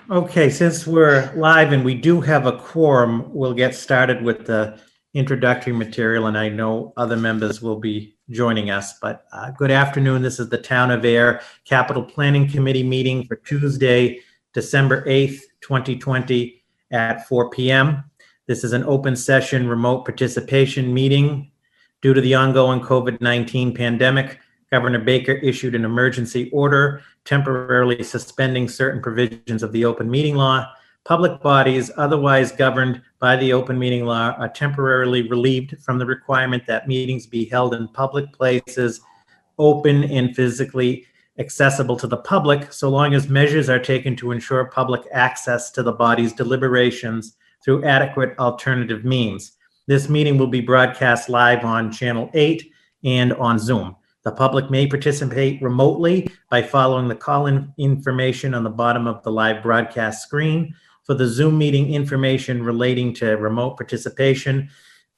Okay, since we're live and we do have a quorum, we'll get started with the introductory material, and I know other members will be joining us, but good afternoon. This is the Town of Ayer Capital Planning Committee meeting for Tuesday, December 8th, 2020 at 4 p.m. This is an open session remote participation meeting. Due to the ongoing COVID-19 pandemic, Governor Baker issued an emergency order temporarily suspending certain provisions of the open meeting law. Public bodies otherwise governed by the open meeting law are temporarily relieved from the requirement that meetings be held in public places, open and physically accessible to the public, so long as measures are taken to ensure public access to the body's deliberations through adequate alternative means. This meeting will be broadcast live on Channel 8 and on Zoom. The public may participate remotely by following the call-in information on the bottom of the live broadcast screen. For the Zoom meeting information relating to remote participation,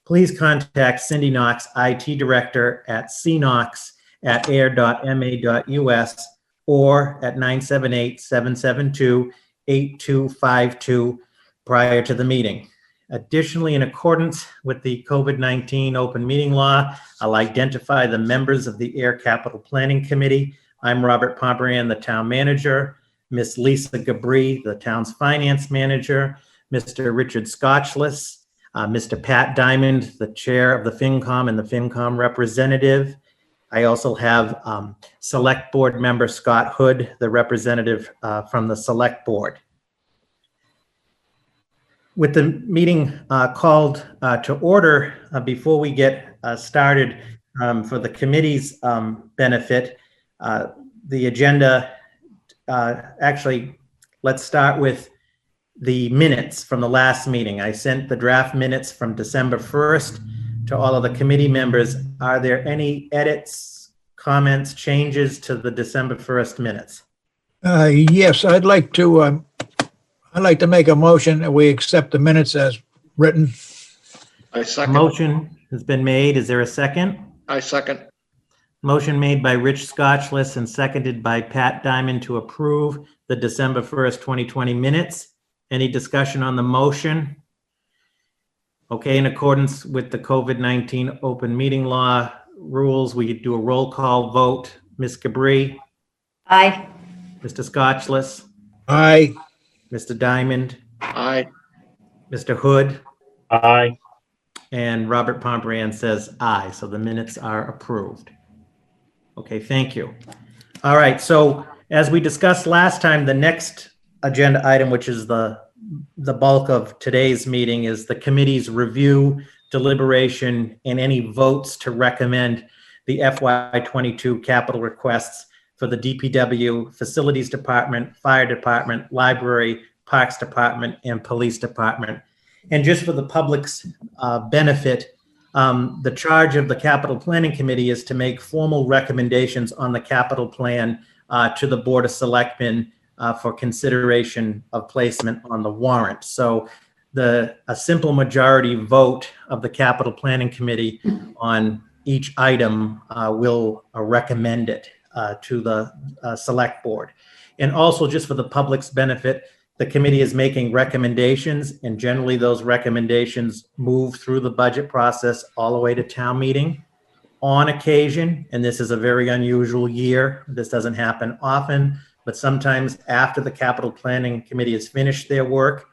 please contact Cindy Knox, IT Director at cknox@ayer.ma.us or at 978-772-8252 prior to the meeting. Additionally, in accordance with the COVID-19 open meeting law, I'll identify the members of the Ayer Capital Planning Committee. I'm Robert Pomeran, the town manager, Miss Lisa Gabri, the town's finance manager, Mr. Richard Scotchless, Mr. Pat Diamond, the chair of the FinCom and the FinCom representative. I also have select board member Scott Hood, the representative from the select board. With the meeting called to order, before we get started, for the committee's benefit, the agenda, actually, let's start with the minutes from the last meeting. I sent the draft minutes from December 1st to all of the committee members. Are there any edits, comments, changes to the December 1st minutes? Yes, I'd like to make a motion that we accept the minutes as written. I A second. motion has been made. Is there a second? I second. Motion made by Rich Scotchless and seconded by Pat Diamond to approve the December 1st, 2020 minutes. Any discussion on the motion? Okay, in accordance with the COVID-19 open meeting law rules, we do a roll call vote. Ms. Gabri? Aye. Mr. Scotchless? Aye. Mr. Diamond? Aye. Mr. Hood? Aye. And Robert Pomeran says aye, so the minutes are approved. Okay, thank you. All right, so as we discussed last time, the next agenda item, which is the bulk of today's meeting, is the committee's review, deliberation, and any votes to recommend the FY22 capital requests for the DPW, Facilities Department, Fire Department, Library, Parks Department, and Police Department. And just for the public's benefit, the charge of the Capital Planning Committee is to make formal recommendations on the capital plan to the Board of Selectmen for consideration of placement on the warrant. So a simple majority vote of the Capital Planning Committee on each item will recommend it to the select board. And also, just for the public's benefit, the committee is making recommendations, and generally those recommendations move through the budget process all the way to town meeting. On occasion, and this is a very unusual year, this doesn't happen often, but sometimes after the Capital Planning Committee has finished their work,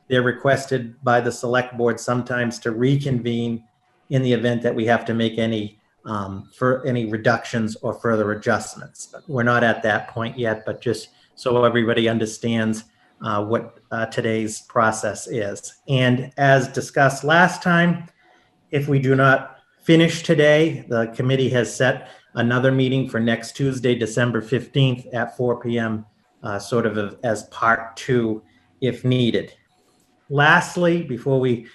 they're requested by the select board sometimes to reconvene in the event that we have to make any reductions or further adjustments. But we're not at that point yet, but just so everybody understands what today's process is. And as discussed last time, if we do not finish today, the committee has set another meeting for next Tuesday, December 15th at 4 p.m., sort of as part two if needed. Lastly, before we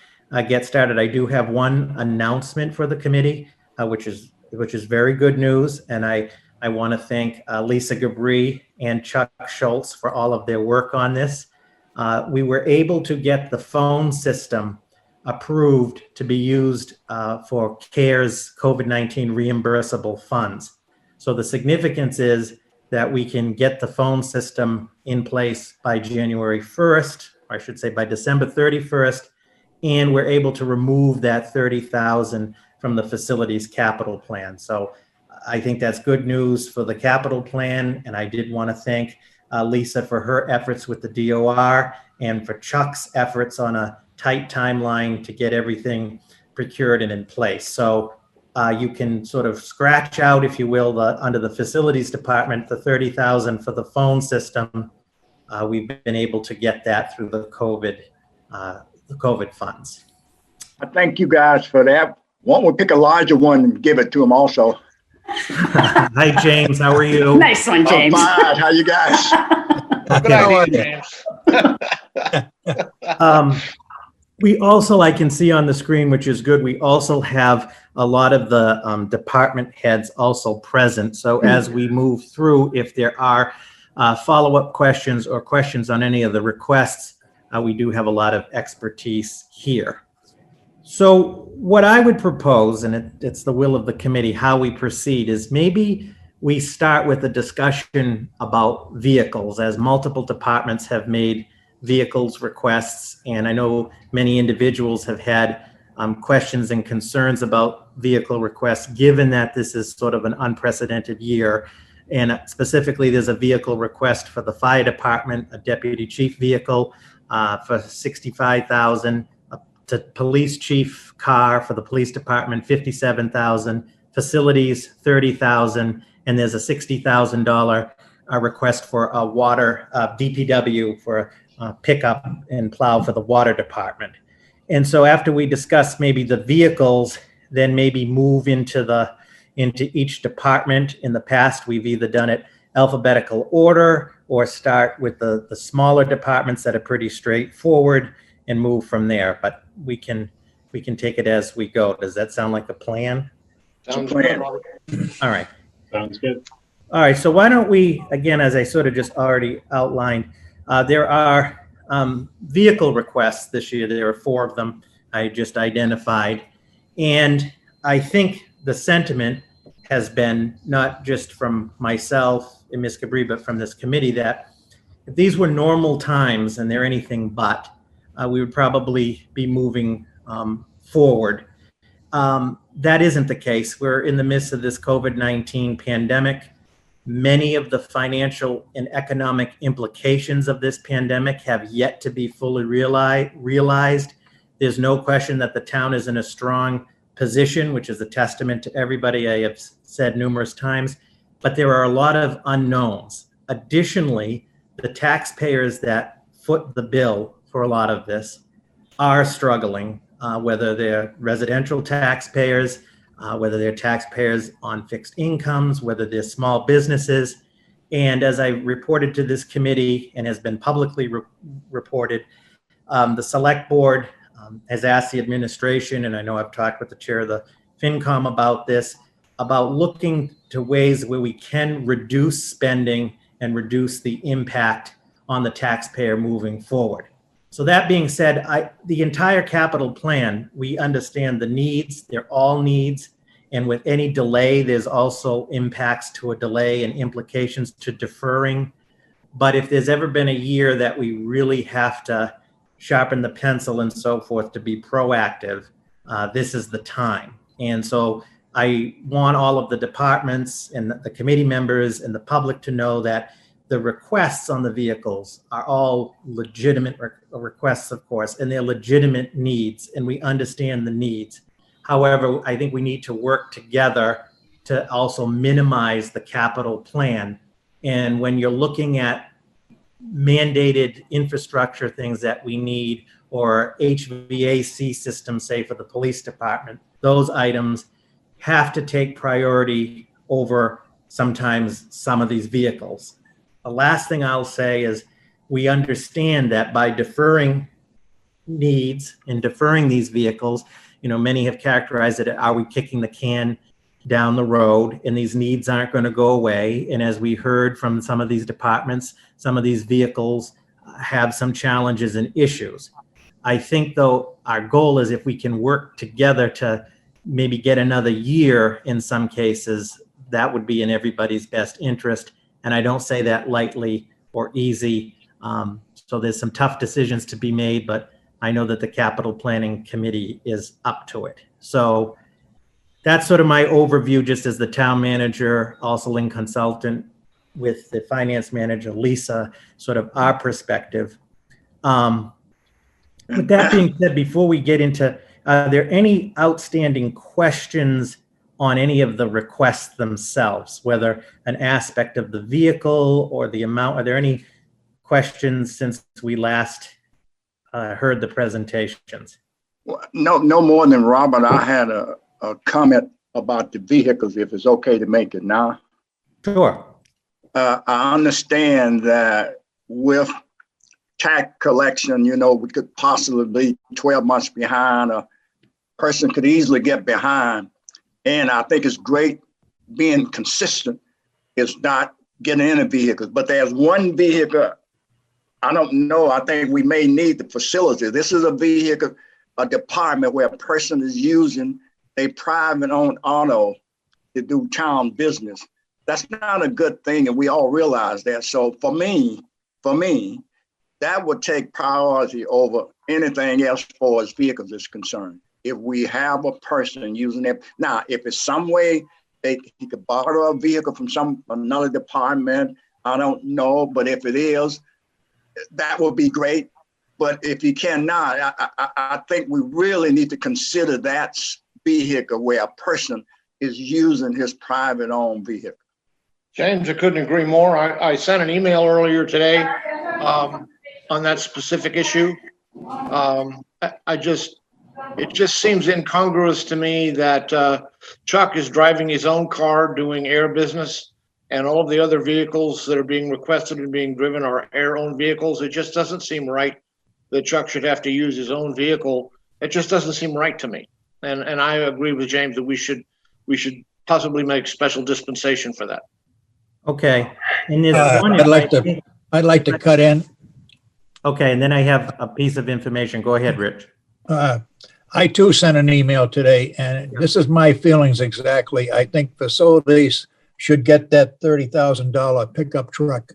get started, I do have one announcement for the committee, which is very good news. And I want to thank Lisa Gabri and Chuck Schultz for all of their work on this. We were able to get the phone system approved to be used for CARES COVID-19 reimbursable funds. So the significance is that we can get the phone system in place by January 1st, or I should say by December 31st, and we're able to remove that 30,000 from the facilities capital plan. So I think that's good news for the capital plan, and I did want to thank Lisa for her efforts with the DOR and for Chuck's efforts on a tight timeline to get everything procured and in place. So you can sort of scratch out, if you will, under the facilities department, the 30,000 for the phone system. We've been able to get that through the COVID funds. I thank you guys for that. Why don't we pick a larger one and give it to them also? Hi, James. How are you? Nice one, James. I'm fine. How you guys? Good idea, James. We also, I can see on the screen, which is good, we also have a lot of the department heads also present. So as we move through, if there are follow-up questions or questions on any of the requests, we do have a lot of expertise here. So what I would propose, and it's the will of the committee, how we proceed is maybe we start with a discussion about vehicles, as multiple departments have made vehicles requests. And I know many individuals have had questions and concerns about vehicle requests, given that this is sort of an unprecedented year. And specifically, there's a vehicle request for the fire department, a deputy chief vehicle for $65,000, to police chief car for the police department, $57,000, facilities, $30,000, and there's a $60,000 request for a water DPW for pickup and plow for the water department. And so after we discuss maybe the vehicles, then maybe move into each department. In the past, we've either done it alphabetical order or start with the smaller departments that are pretty straightforward and move from there. But we can take it as we go. Does that sound like a plan? Sounds good, Robert. All right. Sounds good. All right, so why don't we, again, as I sort of just already outlined, there are vehicle requests this year. There are 4 of them I just identified. And I think the sentiment has been, not just from myself and Ms. Cabri, but from this committee, that if these were normal times and they're anything but, we would probably be moving forward. That isn't the case. We're in the midst of this COVID-19 pandemic. Many of the financial and economic implications of this pandemic have yet to be fully realized. There's no question that the town is in a strong position, which is a testament to everybody I have said numerous times, but there are a lot of unknowns. Additionally, the taxpayers that foot the bill for a lot of this are struggling, whether they're residential taxpayers, whether they're taxpayers on fixed incomes, whether they're small businesses. And as I reported to this committee and has been publicly reported, the select board has asked the administration, and I know I've talked with the chair of the FinCom about this, about looking to ways where we can reduce spending and reduce the impact on the taxpayer moving forward. So that being said, the entire capital plan, we understand the needs, they're all needs. And with any delay, there's also impacts to a delay and implications to deferring. But if there's ever been a year that we really have to sharpen the pencil and so forth to be proactive, this is the time. And so I want all of the departments and the committee members and the public to know that the requests on the vehicles are all legitimate requests, of course, and they're legitimate needs, and we understand the needs. However, I think we need to work together to also minimize the capital plan. And when you're looking at mandated infrastructure things that we need, or HVAC systems, say for the police department, those items have to take priority over sometimes some of these vehicles. The last thing I'll say is we understand that by deferring needs and deferring these vehicles, many have characterized it, are we kicking the can down the road? And these needs aren't going to go away. And as we heard from some of these departments, some of these vehicles have some challenges and issues. I think, though, our goal is if we can work together to maybe get another year in some cases, that would be in everybody's best interest. and I don't say that lightly or easy. So there's some tough decisions to be made, but I know that the capital planning committee is up to it. So that's sort of my overview, just as the town manager, also Lynn consultant with the finance manager, Lisa, sort of our perspective. With that being said, before we get into, are there any outstanding questions on any of the requests themselves, whether an aspect of the vehicle or the amount? Are there any questions since we last heard the presentations? Well, no more than Robert. I had a comment about the vehicles, if it's okay to make it now. Sure. I understand that with tax collection, we could possibly be 12 months behind. A person could easily get behind. And I think it's great being consistent. It's not getting in a vehicle. But there's one vehicle, I don't know, I think we may need the facility. This is a vehicle, a department where a person is using a private owned auto to do town business. That's not a good thing, and we all realize that. So for me, that would take priority over anything else as far as vehicles is concerned. If we have a person using it, now, if it's some way he could borrow a vehicle from another department, I don't know, but if it is, that would be great. But if he cannot, I think we really need to consider that vehicle where a person is using his private owned vehicle. James, I couldn't agree more. I sent an email earlier today on that specific issue. It just seems incongruous to me that Chuck is driving his own car doing air business, and all of the other vehicles that are being requested and being driven are air-owned vehicles. It just doesn't seem right that Chuck should have to use his own vehicle. It just doesn't seem right to me. And I agree with James that we should possibly make special dispensation for that. Okay. And there's one. I'd like to cut in. Okay, and then I have a piece of information. Go ahead, Rich. I too sent an email today, and this is my feelings exactly. I think facilities should get that $30,000 pickup truck,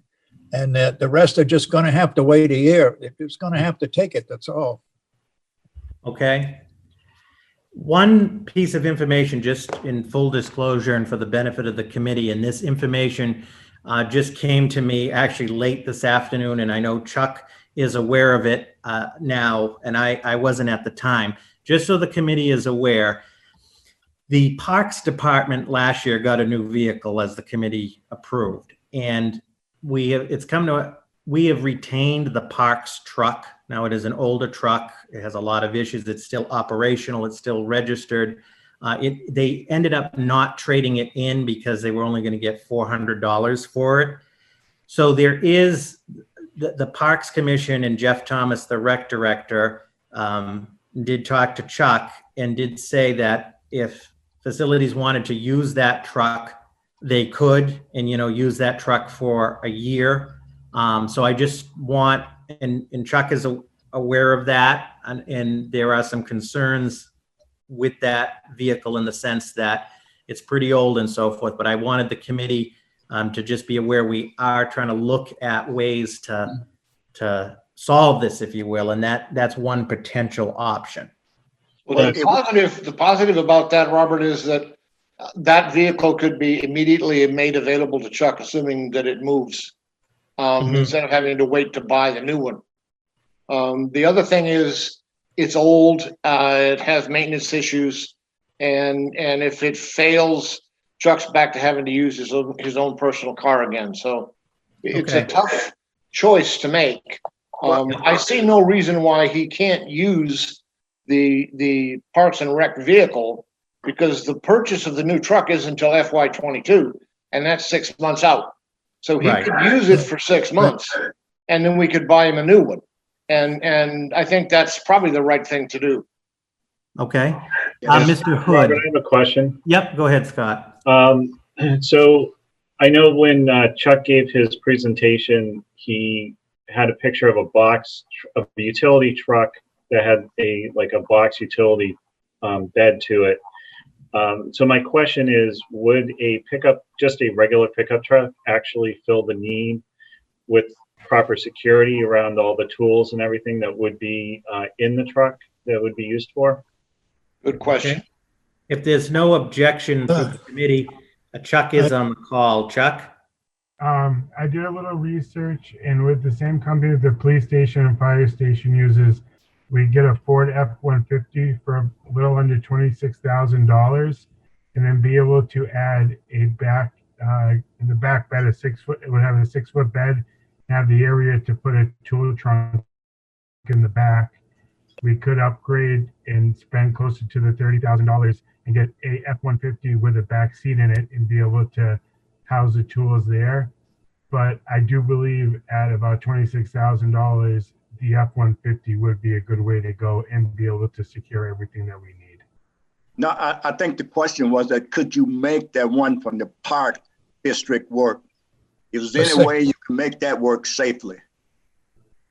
and that the rest are just going to have to wait a year. They're just going to have to take it. That's all. Okay. One piece of information, just in full disclosure and for the benefit of the committee, and this information just came to me actually late this afternoon, and I know Chuck is aware of it now, and I wasn't at the time. Just so the committee is aware, the Parks Department last year got a new vehicle as the committee approved, and we have retained the Parks truck. Now it is an older truck. It has a lot of issues. It's still operational. It's still registered. They ended up not trading it in because they were only going to get $400 for it. So there is the Parks Commission, and Jeff Thomas, the rec director, did talk to Chuck and did say that if facilities wanted to use that truck, they could, and use that truck for a year. So I just want, and Chuck is aware of that, and there are some concerns with that vehicle in the sense that it's pretty old and so forth, but I wanted the committee to just be aware we are trying to look at ways to solve this, if you will, and that's one potential option. Well, the positive about that, Robert, is that that vehicle could be immediately made available to Chuck, assuming that it moves, instead of having to wait to buy the new one. The other thing is it's old, it has maintenance issues, and if it fails, Chuck's back to having to use his own personal car again. So it's a tough choice to make. I see no reason why he can't use the Parks and Rec vehicle, because the purchase of the new truck is until FY22, and that's 6 months out. So he could use it for 6 months, and then we could buy him a new one. And I think that's probably the right thing to do. Okay. Yes. Mr. Hood. Robert, I have a question. Yep, go ahead, Scott. So I know when Chuck gave his presentation, he had a picture of a box, of a utility truck that had a box utility bed to it. So my question is, would a pickup, just a regular pickup truck, actually fill the need with proper security around all the tools and everything that would be in the truck that would be used for? Good question. If there's no objection to the committee, Chuck is on the call. Chuck? I did a little research, and with the same company the police station and fire station uses, we get a Ford F-150 for a little under $26,000, and then be able to add a back in the back bed, it would have a 6-foot bed, and have the area to put a tool trunk in the back. We could upgrade and spend closer to the $30,000 and get a F-150 with a back seat in it and be able to house the tools there. But I do believe at about $26,000, the F-150 would be a good way to go and be able to secure everything that we need. No, I think the question was that could you make that one from the park district work? Is there any way you can make that work safely?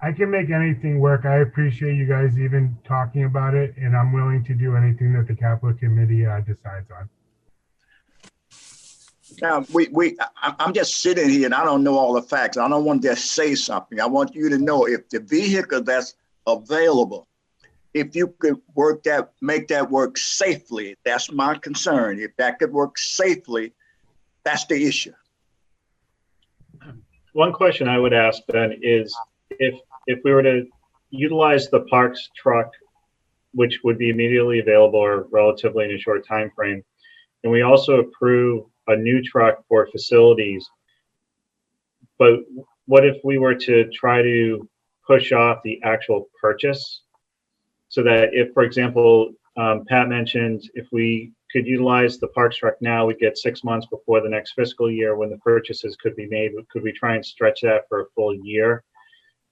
I can make anything work. I appreciate you guys even talking about it, and I'm willing to do anything that the capital committee decides on. Now, I'm just sitting here and I don't know all the facts. I don't want to just say something. I want you to know if the vehicle that's available, if you could make that work safely, that's my concern. If that could work safely, that's the issue. One question I would ask then is if we were to utilize the parks truck, which would be immediately available or relatively in a short time frame, and we also approve a new truck for facilities, but what if we were to try to push off the actual purchase so that if, for example, Pat mentioned if we could utilize the parks truck now, we'd get 6 months before the next fiscal year when the purchases could be made. Could we try and stretch that for a full year?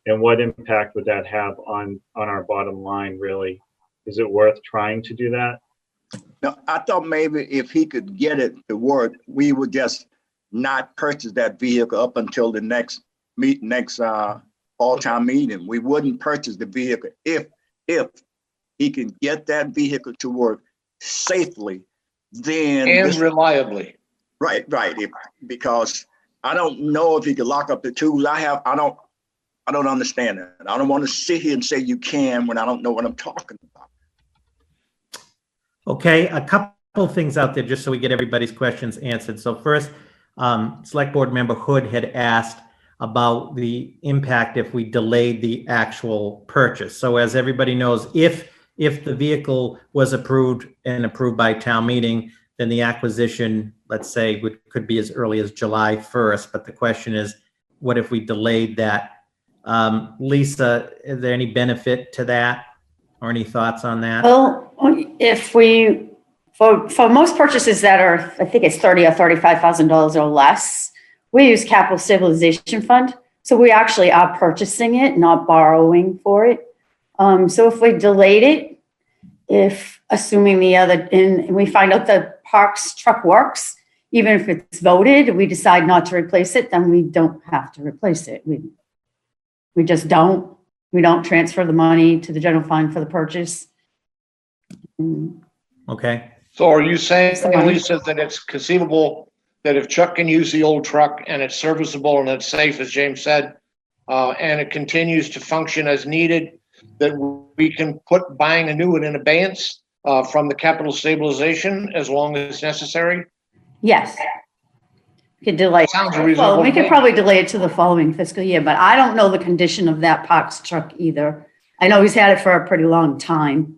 And what impact would that have on our bottom line, really? Is it worth trying to do that? Now, I thought maybe if he could get it to work, we would just not purchase that vehicle up until the next all-time meeting. We wouldn't purchase the vehicle if he can get that vehicle to work safely, then And reliably. Right. Because I don't know if he could lock up the tools I don't understand that. I don't want to sit here and say you can when I don't know what I'm talking about. Okay, a couple of things out there just so we get everybody's questions answered. So first, Select Board Member Hood had asked about the impact if we delayed the actual purchase. So as everybody knows, if the vehicle was approved by town meeting, then the acquisition, let's say, could be as early as July 1st. But the question is, what if we delayed that? Lisa, is there any benefit to that or any thoughts on that? Well, if we, for most purchases that are, I think it's $30,000 or $35,000 or less, we use capital stabilization fund. So we actually are purchasing it, not borrowing for it. So if we delayed it, assuming and we find out the parks truck works, even if it's voted, we decide not to replace it, then we don't have to replace it. We just don't. We don't transfer the money to the general fund for the purchase. Okay. So are you saying, Lisa, that it's conceivable that if Chuck can use the old truck and it's serviceable and it's safe, as James said, and it continues to function as needed, that we can put buying a new one in abeyance from the capital stabilization as long as necessary? Yes. We could delay. Sounds reasonable. Well, we could probably delay it to the following fiscal year, but I don't know the condition of that parks truck either. I know he's had it for a pretty long time.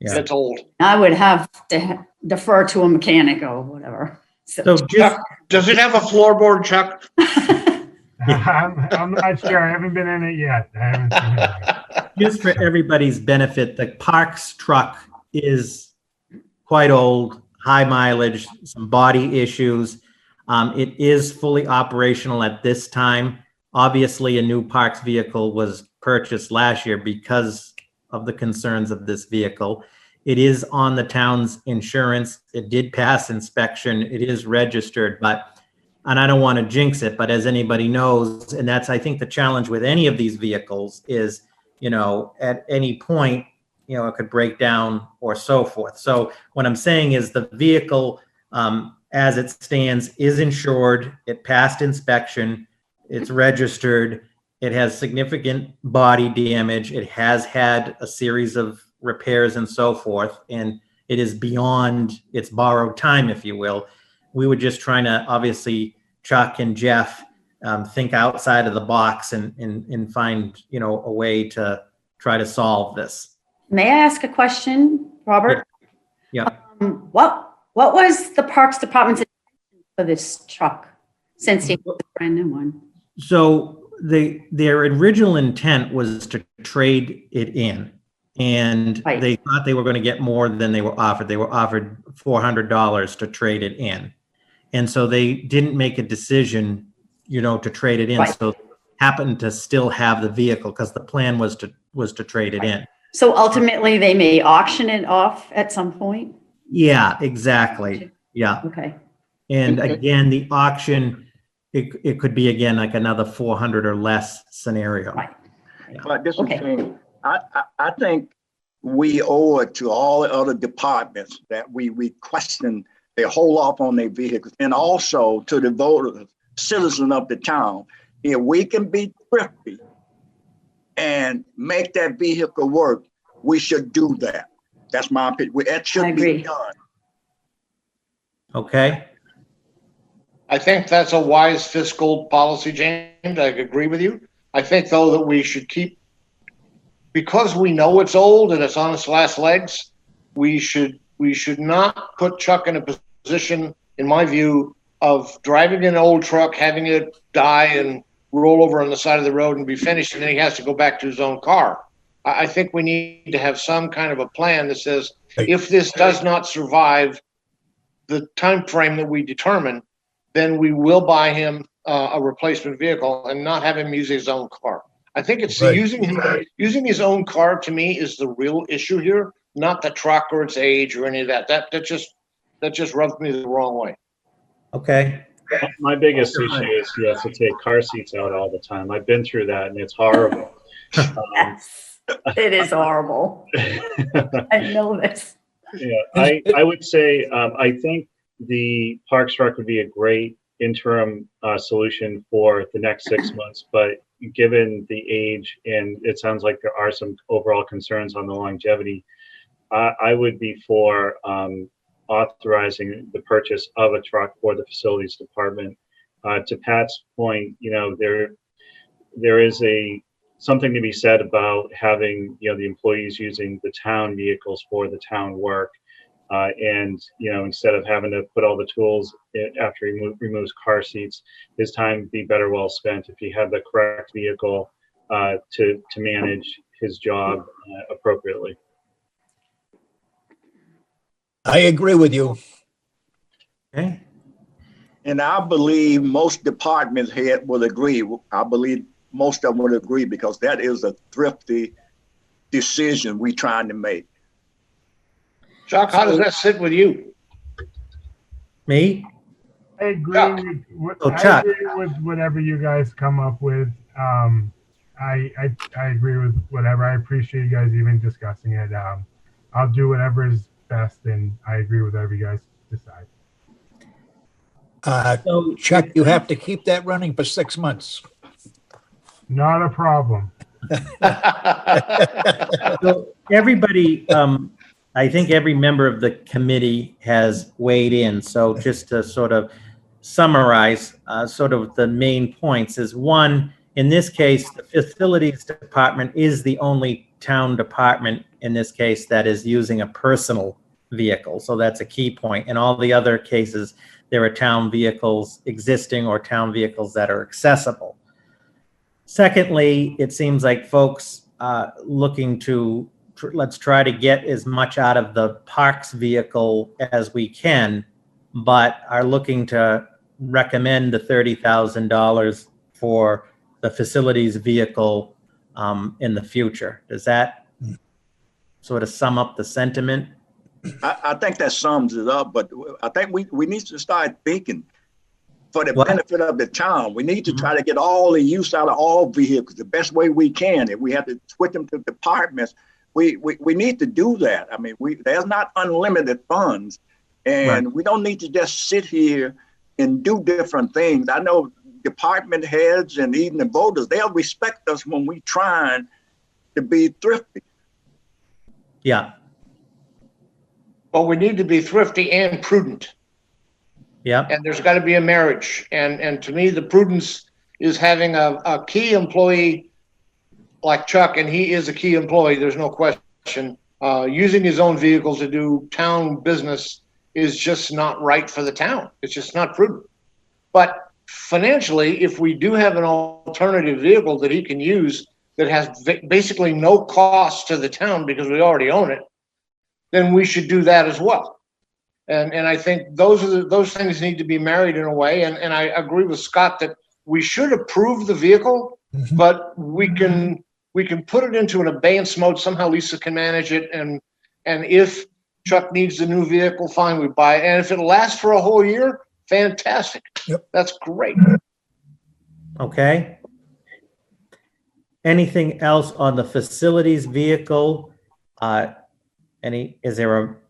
Yeah. It's old. I would have to defer to a mechanic or whatever. So just, Does it have a floorboard, Chuck? I'm not sure. I haven't been in it yet. I haven't seen it yet. just for everybody's benefit, the parks truck is quite old, high mileage, some body issues. It is fully operational at this time. Obviously, a new parks vehicle was purchased last year because of the concerns of this vehicle. It is on the town's insurance. It did pass inspection. It is registered, and I don't want to jinx it, but as anybody knows, and that's, I think, the challenge with any of these vehicles is, at any point, it could break down or so forth. So what I'm saying is the vehicle, as it stands, is insured. It passed inspection. It's registered. It has significant body damage. It has had a series of repairs and so forth, and it is beyond its borrowed time, if you will. We were just trying to, obviously, Chuck and Jeff, think outside of the box and find, a way to try to solve this. May I ask a question, Robert? Yeah. What was the Parks Department's intention for this truck since it was a brand new one? So their original intent was to trade it in, and Right. they thought they were going to get more than they were offered. They were offered $400 to trade it in, and so they didn't make a decision, to trade it in. Right. So happened to still have the vehicle because the plan was to trade it in. So ultimately, they may auction it off at some point? Yeah, exactly. Yeah, Okay. and again, the auction, it could be again like another 400 or less scenario. Right. But this is Okay. the thing, I think we owe it to all the other departments that we question they hold off on their vehicles, and also to the voters, citizens of the town. If we can be thrifty and make that vehicle work, we should do that. That's my opinion. That I should agree. be done. Okay. I think that's a wise fiscal policy, James. I agree with you. I think, though, that we should keep, because we know it's old and it's on its last legs, we should not put Chuck in a position, in my view, of driving an old truck, having it die and roll over on the side of the road and be finished, and then he has to go back to his own car. I think we need to have some kind of a plan that says, if this does not survive the time frame that we determine, then we will buy him a replacement vehicle and not have him use his own car. I think it's Right. using his own car, to me, is the real issue here, not the truck or its age or any of that. That just rubs me the wrong way. Okay. My biggest issue is he has to take car seats out all the time. I've been through that and it's horrible. Yes, it is horrible. I know this. Yeah, I would say, I think the Parks truck would be a great interim solution for the next 6 months, but given the age, and it sounds like there are some overall concerns on the longevity, I would be for authorizing the purchase of a truck for the facilities department. To Pat's point, there is something to be said about having the employees using the town vehicles for the town work, and instead of having to put all the tools after he removes seats, his time would be better well spent if he had the correct vehicle to manage his job appropriately. I agree with you. Okay. And I believe most department head will agree. I believe most of them would agree, because that is a thrifty decision we're trying to make. Chuck, how does that sit with you? Me? I agree Chuck. Oh, Chuck. I agree with whatever you guys come up with. I agree with whatever. I appreciate you guys even discussing it. I'll do whatever is best, and I agree with whatever you guys decide. So Chuck, you have to keep that running for 6 months. Not a problem. So everybody, I think every member of the committee has weighed in. So just to sort of summarize, sort of the main points is, one, in this case, the facilities department is the only town department in this case that is using a personal vehicle. So that's a key point. In all the other cases, there are town vehicles existing or town vehicles that are accessible. Secondly, it seems like folks looking to, let's try to get as much out of the parks vehicle as we can, but are looking to recommend the $30,000 for the facilities vehicle in the future. Does that sort of sum up the sentiment? I think that sums it up, but I think we need to start thinking for the What? benefit of the town. We need to try to get all the use out of all vehicles the best way we can. If we have to switch them to departments, we need to do that. I mean, there's not unlimited funds, and Right. we don't need to just sit here and do different things. I know department heads and even the voters, they'll respect us when we trying to be thrifty. Yeah, But we need to be thrifty and prudent. yeah, And there's got to be a marriage. And to me, the prudence is having a key employee like Chuck, and he is a key employee, there's no question. Using his own vehicle to do town business is just not right for the town. It's just not prudent. But financially, if we do have an alternative vehicle that he can use that has basically no cost to the town because we already own it, then we should do that as well. And I think those things need to be married in a way. And I agree with Scott that we should approve the vehicle, but we can put it into an abeyance mode. Somehow Lisa can manage it. And if Chuck needs a new vehicle, fine, we buy it. And if it lasts for a whole year, fantastic. Yep. That's great. okay. Anything else on the facilities vehicle? Is there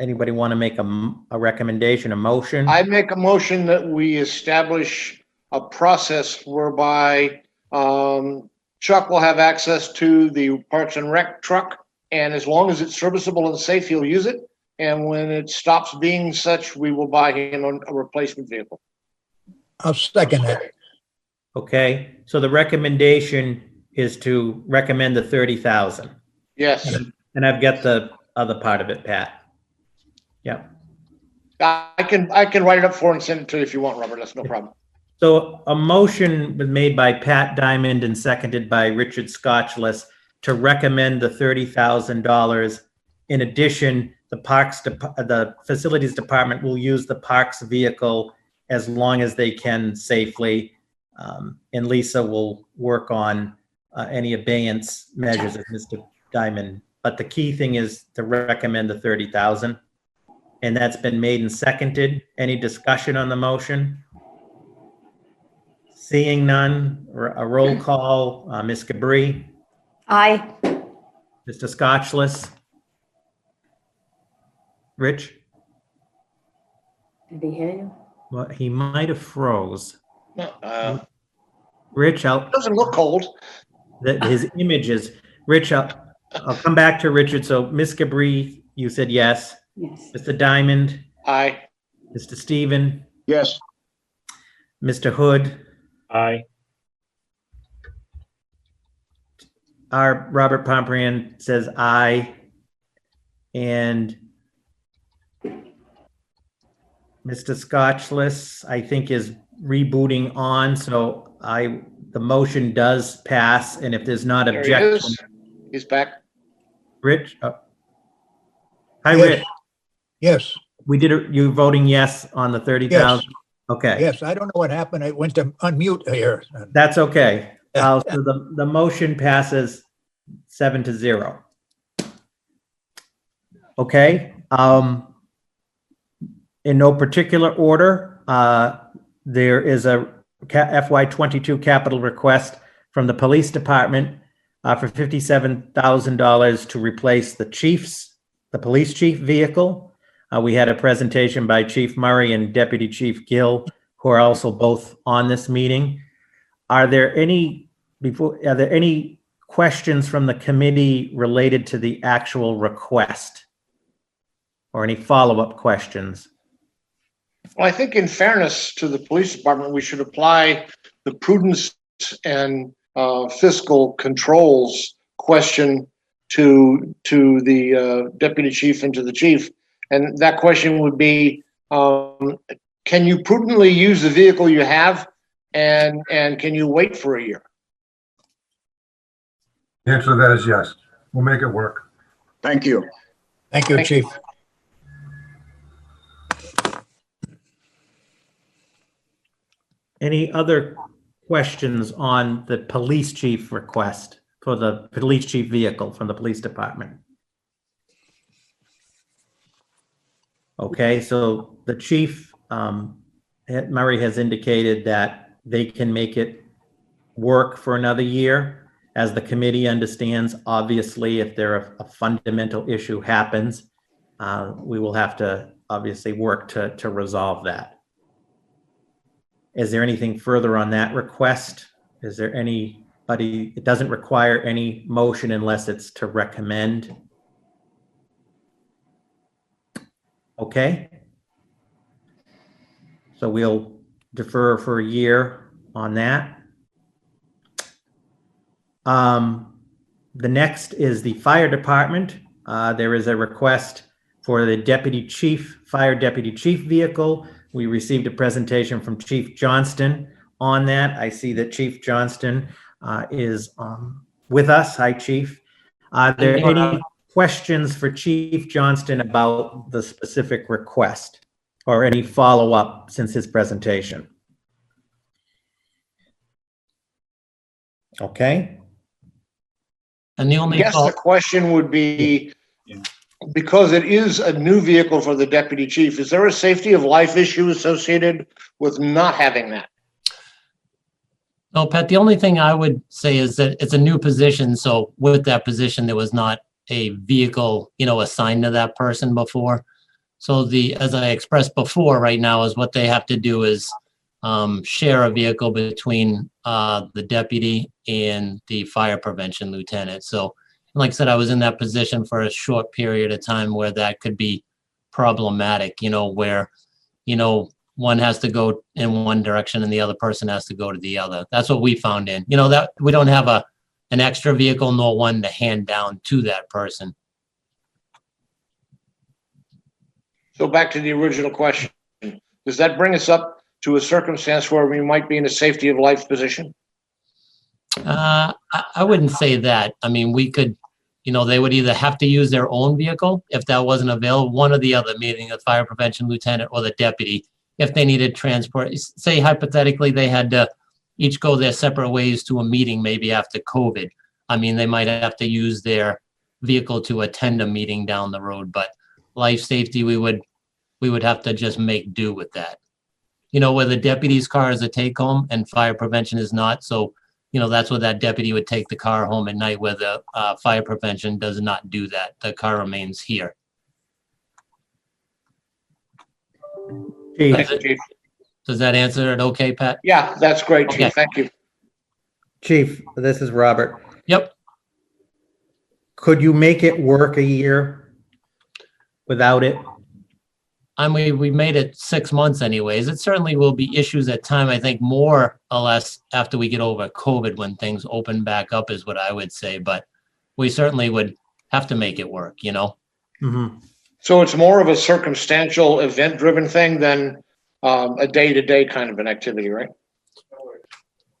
anybody want to make a recommendation, a motion? I make a motion that we establish a process whereby Chuck will have access to the Parks and Rec truck, and as long as it's serviceable and safe, he'll use it. And when it stops being such, we will buy him a replacement vehicle. I'll second that. Okay, so the recommendation is to recommend the 30,000. Yes, And I've got the other part of it, Pat. Yeah. I can write it up for and send it to you if you want, Robert. That's no problem. So a motion was made by Pat Diamond and seconded by Richard Scotchless to recommend the $30,000. In addition, the facilities department will use the parks vehicle as long as they can safely. And Lisa will work on any abeyance measures of Mr. Diamond. But the key thing is to recommend the 30,000. And that's been made and seconded. Any discussion on the motion? Seeing none, a roll call. Ms. Cabri, Aye. Mr. Scotchless. Rich? Did he hear you? Well, he might have froze. It Rich, doesn't look cold. his images. Rich, I'll come back to Richard. So Ms. Cabri, you said yes. Yes. Mr. Diamond, Aye. Mr. Steven, Yes, Mr. Hood, Aye. our Robert Pomprian says aye. And Mr. Scotchless, I think, is rebooting on, so the motion does pass, and if there's not There he objection. is. He's back. Rich? Hi, Yes. Rich. Yes, You voting yes on the 30,000? Okay, yes. I don't know what happened. I went to unmute here. that's okay. So the motion passes 7-0. Okay, in no particular order, there is a FY22 capital request from the police department for $57,000 to replace the police chief vehicle. We had a presentation by Chief Murray and Deputy Chief Gill, who are also both on this meeting. Are there any questions from the committee related to the actual request? Or any follow-up questions? Well, I think in fairness to the police department, we should apply the prudence and fiscal controls question to the deputy chief and to the chief. And that question would be, can you prudently use the vehicle you have, and can you wait for a year? The answer to that is yes. We'll make it work. thank you. Thank you, Thank Chief. Any other questions on the police chief request for the police chief vehicle from the police department? Okay, so the chief, Murray has indicated that they can make it work for another year. as the committee understands, obviously, if a fundamental issue happens, we will have to obviously work to resolve that. Is there anything further on that request? Is there anybody, it doesn't require any motion unless it's to recommend. Okay. So we'll defer for a year on that. The next is the fire department. There is a request for the fire deputy chief vehicle. We received a presentation from Chief Johnston on that. I see that Chief Johnston is with us. Hi, Chief. Are there any questions for Chief Johnston about the specific request or any follow-up since his presentation? Okay. I And the only guess the question would be, because it is a new vehicle for the deputy chief, is there a safety of life issue associated with not having that? No, Pat, the only thing I would say is that it's a new position. So with that position, there was not a vehicle, assigned to that person before. So as I expressed before, right now is what they have to do is share a vehicle between the deputy and the fire prevention lieutenant. So like I said, I was in that position for a short period of time where that could be problematic, where, one has to go in one direction and the other person has to go to the other. That's what we found in, that we don't have an extra vehicle nor one to hand down to that person. So back to the original question, does that bring us up to a circumstance where we might be in a safety of life position? I wouldn't say that. I mean, we could, they would either have to use their own vehicle if that wasn't available, one or the other, meaning the fire prevention lieutenant or the deputy, if they needed transport. Say hypothetically, they had to each go their separate ways to a meeting maybe after COVID. I mean, they might have to use their vehicle to attend a meeting down the road, but life safety, we would have to just make do with that. Where the deputy's car is a take home and fire prevention is not. So, that's where that deputy would take the car home at night, where the fire prevention does not do that. The car remains here. Chief, Thank you, Chief. Does that answer it okay, Pat? Yeah, that's great, Chief. Okay. Thank you. Chief, this is Robert. Yep. Could you make it work a year without it? I mean, we made it 6 months anyways. It certainly will be issues at time, I think more or less after we get over COVID when things open back up is what I would say, but we certainly would have to make it work, Mm-hmm. So it's more of a circumstantial event-driven thing than a day-to-day kind of an activity, right?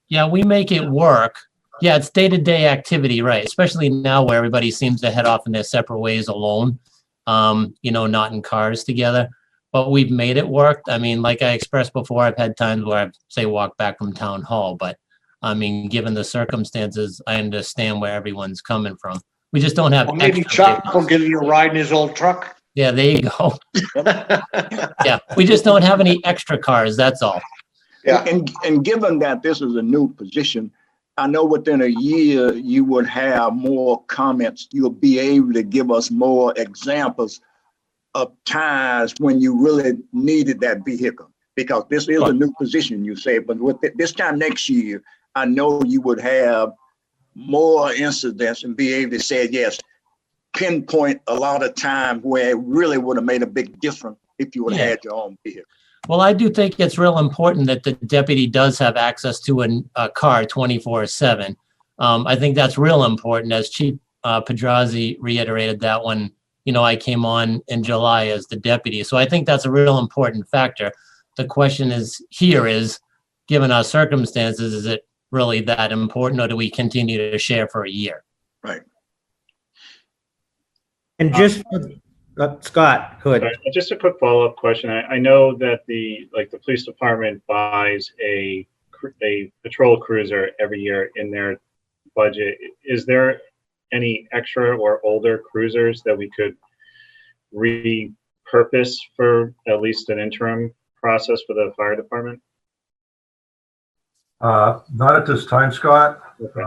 Yeah, we make it work. Yeah, it's day-to-day activity, right? Especially now where everybody seems to head off in their separate ways alone, not in cars together. But we've made it work. I mean, like I expressed before, I've had times where I've, say, walked back from town hall. But, I mean, given the circumstances, I understand where everyone's coming from. We just don't have Well, maybe extra Chuck vehicles. will give you a ride in his old truck. Yeah, there you go. Yeah, we just don't have any extra cars, that's all. Yeah. And given that this is a new position, I know within a year you would have more comments. You'll be able to give us more examples of times when you really needed that vehicle, because this is a new position, you say, but with this time next year, I know you would have more incidents and be able to say, yes, pinpoint a lot of time where it really would have made a big difference if you would have had your own vehicle. Well, I do think it's real important that the deputy does have access to a car 24/7. I think that's real important, as Chief Pedrazi reiterated that when, I came on in July as the deputy. So I think that's a real important factor. The question is, given our circumstances, is it really that important, or do we continue to share for a year? Right. And just, Scott, could. Just a quick follow-up question. I know that the police department buys a patrol cruiser every year in their budget. Is there any extra or older cruisers that we could repurpose for at least an interim process for the fire department? Not at this time, Scott. Okay.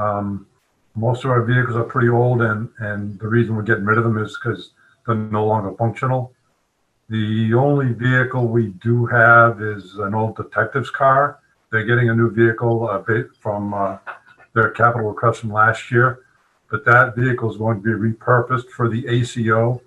Most of our vehicles are pretty old, and the reason we're getting rid of them is because they're no longer functional. The only vehicle we do have is an old detective's car. They're getting a new vehicle from their capital request from last year, but that vehicle is going to be repurposed for the ACO,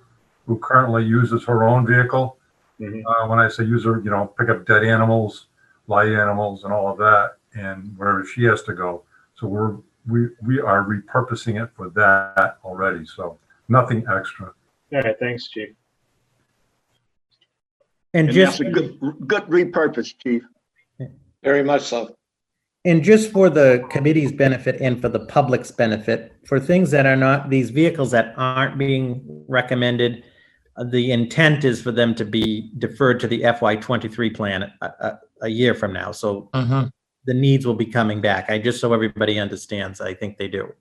who currently uses her own vehicle. Mhm. When I say user, pick up dead animals, live animals, and all of that, and wherever she has to go. So we are repurposing it for that already. So nothing extra. All right, thanks, Chief. And And just, that's a good repurpose, Chief. Very much so. and just for the committee's benefit and for the public's benefit, for things that are not, these vehicles that aren't being recommended, the intent is for them to be deferred to the FY23 plan a year from now. So Mhm. the needs will be coming back. Just so everybody understands, I think they do.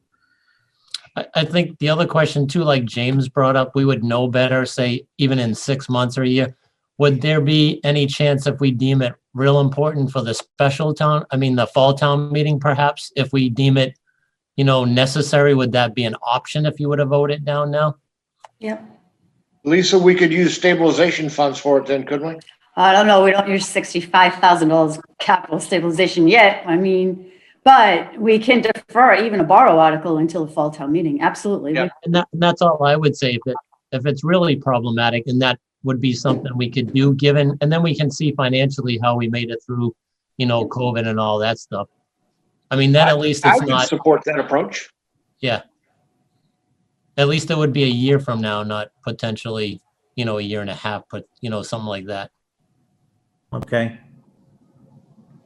I think the other question too, like James brought up, we would know better, say, even in 6 months or a year. Would there be any chance if we deem it real important for the the fall town meeting, perhaps, if we deem it, necessary, would that be an option if you would have voted down now? Yep. Lisa, we could use stabilization funds for it then, couldn't we? I don't know, we don't use $65,000 capital stabilization yet, but we can defer even a borrow article until the fall town meeting, absolutely. Yeah. And that's all I would say. If it's really problematic, and that would be something we could do and then we can see financially how we made it through, COVID and all that stuff. Then at least I it's would not, support that approach. yeah. At least it would be a year from now, not potentially, a year and a half, but, something like that. Okay.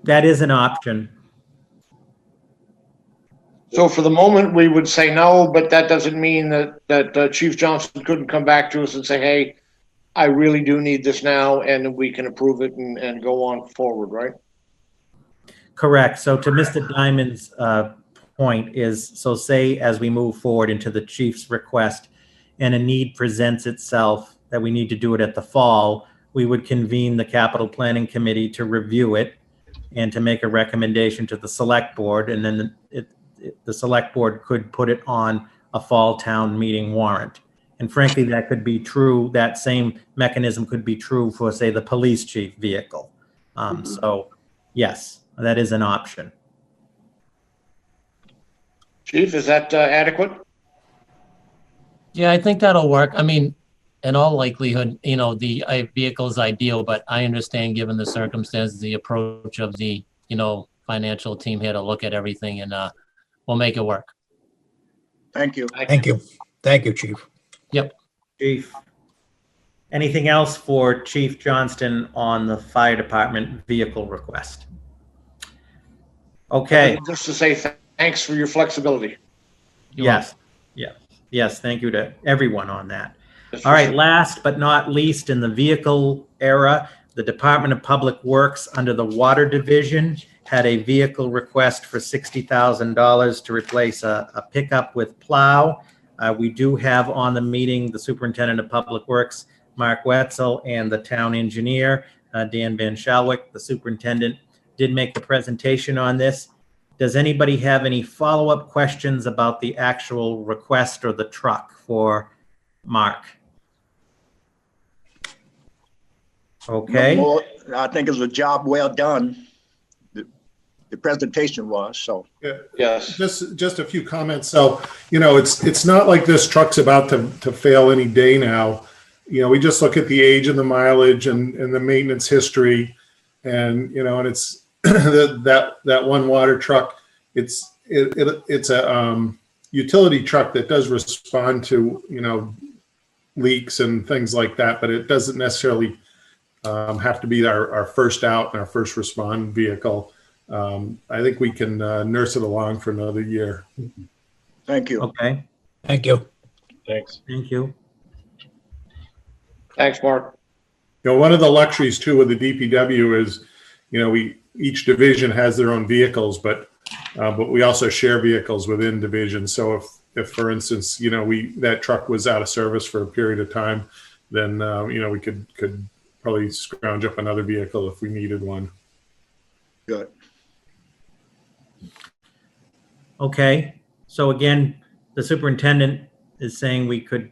That is an option. So for the moment, we would say no, but that doesn't mean that Chief Johnson couldn't come back to us and say, hey, I really do need this now, and we can approve it and go on forward, right? Correct. So to Mr. Diamond's point is, so say as we move forward into the chief's request and a need presents itself that we need to do it at the fall, we would convene the capital planning committee to review it and to make a recommendation to the select board. And then the select board could put it on a fall town meeting warrant. And frankly, that could be true. That same mechanism could be true for, say, the police chief vehicle. So yes, that is an option. Chief, is that adequate? Yeah, I think that'll work. In all likelihood, the vehicle is ideal, but I understand, given the circumstances, the approach of the, financial team here to look at everything, and we'll make it work. Thank you. Thank you. Thank you, Chief. Yep. Chief, anything else for Chief Johnston on the fire department vehicle request? Okay. Just to say thanks for your flexibility. Yes. Yes. Thank you to everyone on that. All right. Last but not least, in the vehicle era, the Department of Public Works under the Water Division had a vehicle request for $60,000 to replace a pickup with plow. We do have on the meeting the Superintendent of Public Works, Mark Wetzel, and the town engineer, Dan Van Schalwick. The superintendent did make the presentation on this. Does anybody have any follow-up questions about the actual request or the truck for Mark? Okay. No more. I think it was a job well done. The presentation was, so. Yes. Just a few comments. So, it's not like this truck's about to fail any day now. We just look at the age and the mileage and the maintenance history, and it's that one water truck. It's a utility truck that does respond to leaks and things like that, but it doesn't necessarily have to be our first out and our first respond vehicle. I think we can nurse it along for another year. Thank you. Okay. Thank you. Thanks. Thank you. Thanks, Mark. One of the luxuries too with the DPW is, each division has their own vehicles, but we also share vehicles within divisions. So if for instance, that truck was out of service for a period of time, then we could probably scrounge up another vehicle if we needed one. Good. Okay. So again, the superintendent is saying we could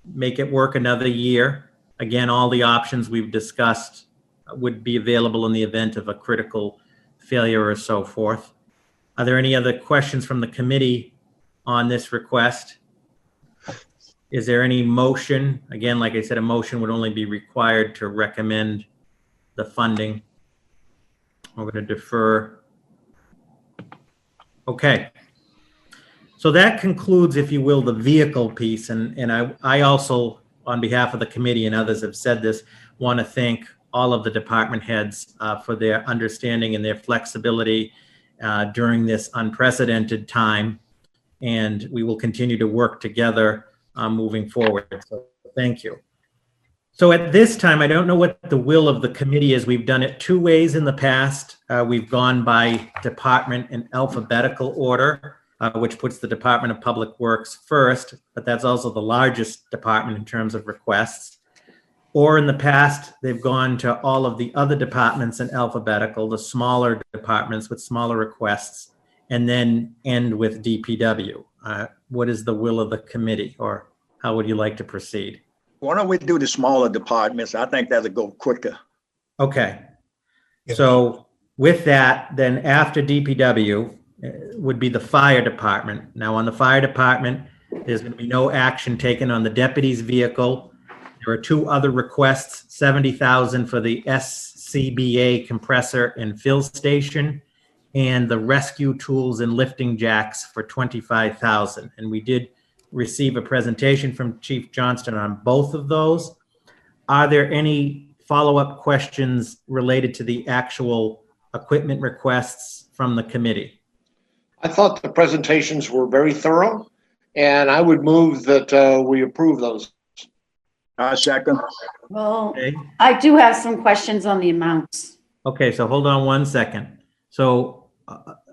make it work another year. Again, all the options we've discussed would be available in the event of a critical failure or so forth. Are there any other questions from the committee on this request? Is there any motion? Again, like I said, a motion would only be required to recommend the funding. We're going to defer. Okay. So that concludes, if you will, the vehicle piece. And I also, on behalf of the committee and others have said this, want to thank all of the department heads for their understanding and their flexibility during this unprecedented time. And we will continue to work together moving forward. So thank you. So at this time, I don't know what the will of the committee is. We've done it two ways in the past. We've gone by department in alphabetical order, which puts the Department of Public Works first, but that's also the largest department in terms of requests. Or in the past, they've gone to all of the other departments in alphabetical, the smaller departments with smaller requests, and then end with DPW. What is the will of the committee, or how would you like to proceed? Why don't we do the smaller departments? I think that'll go quicker. Okay. Yes. So with that, then after DPW would be the fire department. Now on the fire department, there's going to be no action taken on the deputy's vehicle. There are two other requests, $70,000 for the SCBA compressor and fill station, and the rescue tools and lifting jacks for $25,000. And we did receive a presentation from Chief Johnston on both of those. Are there any follow-up questions related to the actual equipment requests from the committee? I thought the presentations were very thorough, and I would move that we approve those. Second. Well, Okay. I do have some questions on the amounts. Okay, so hold on one second. So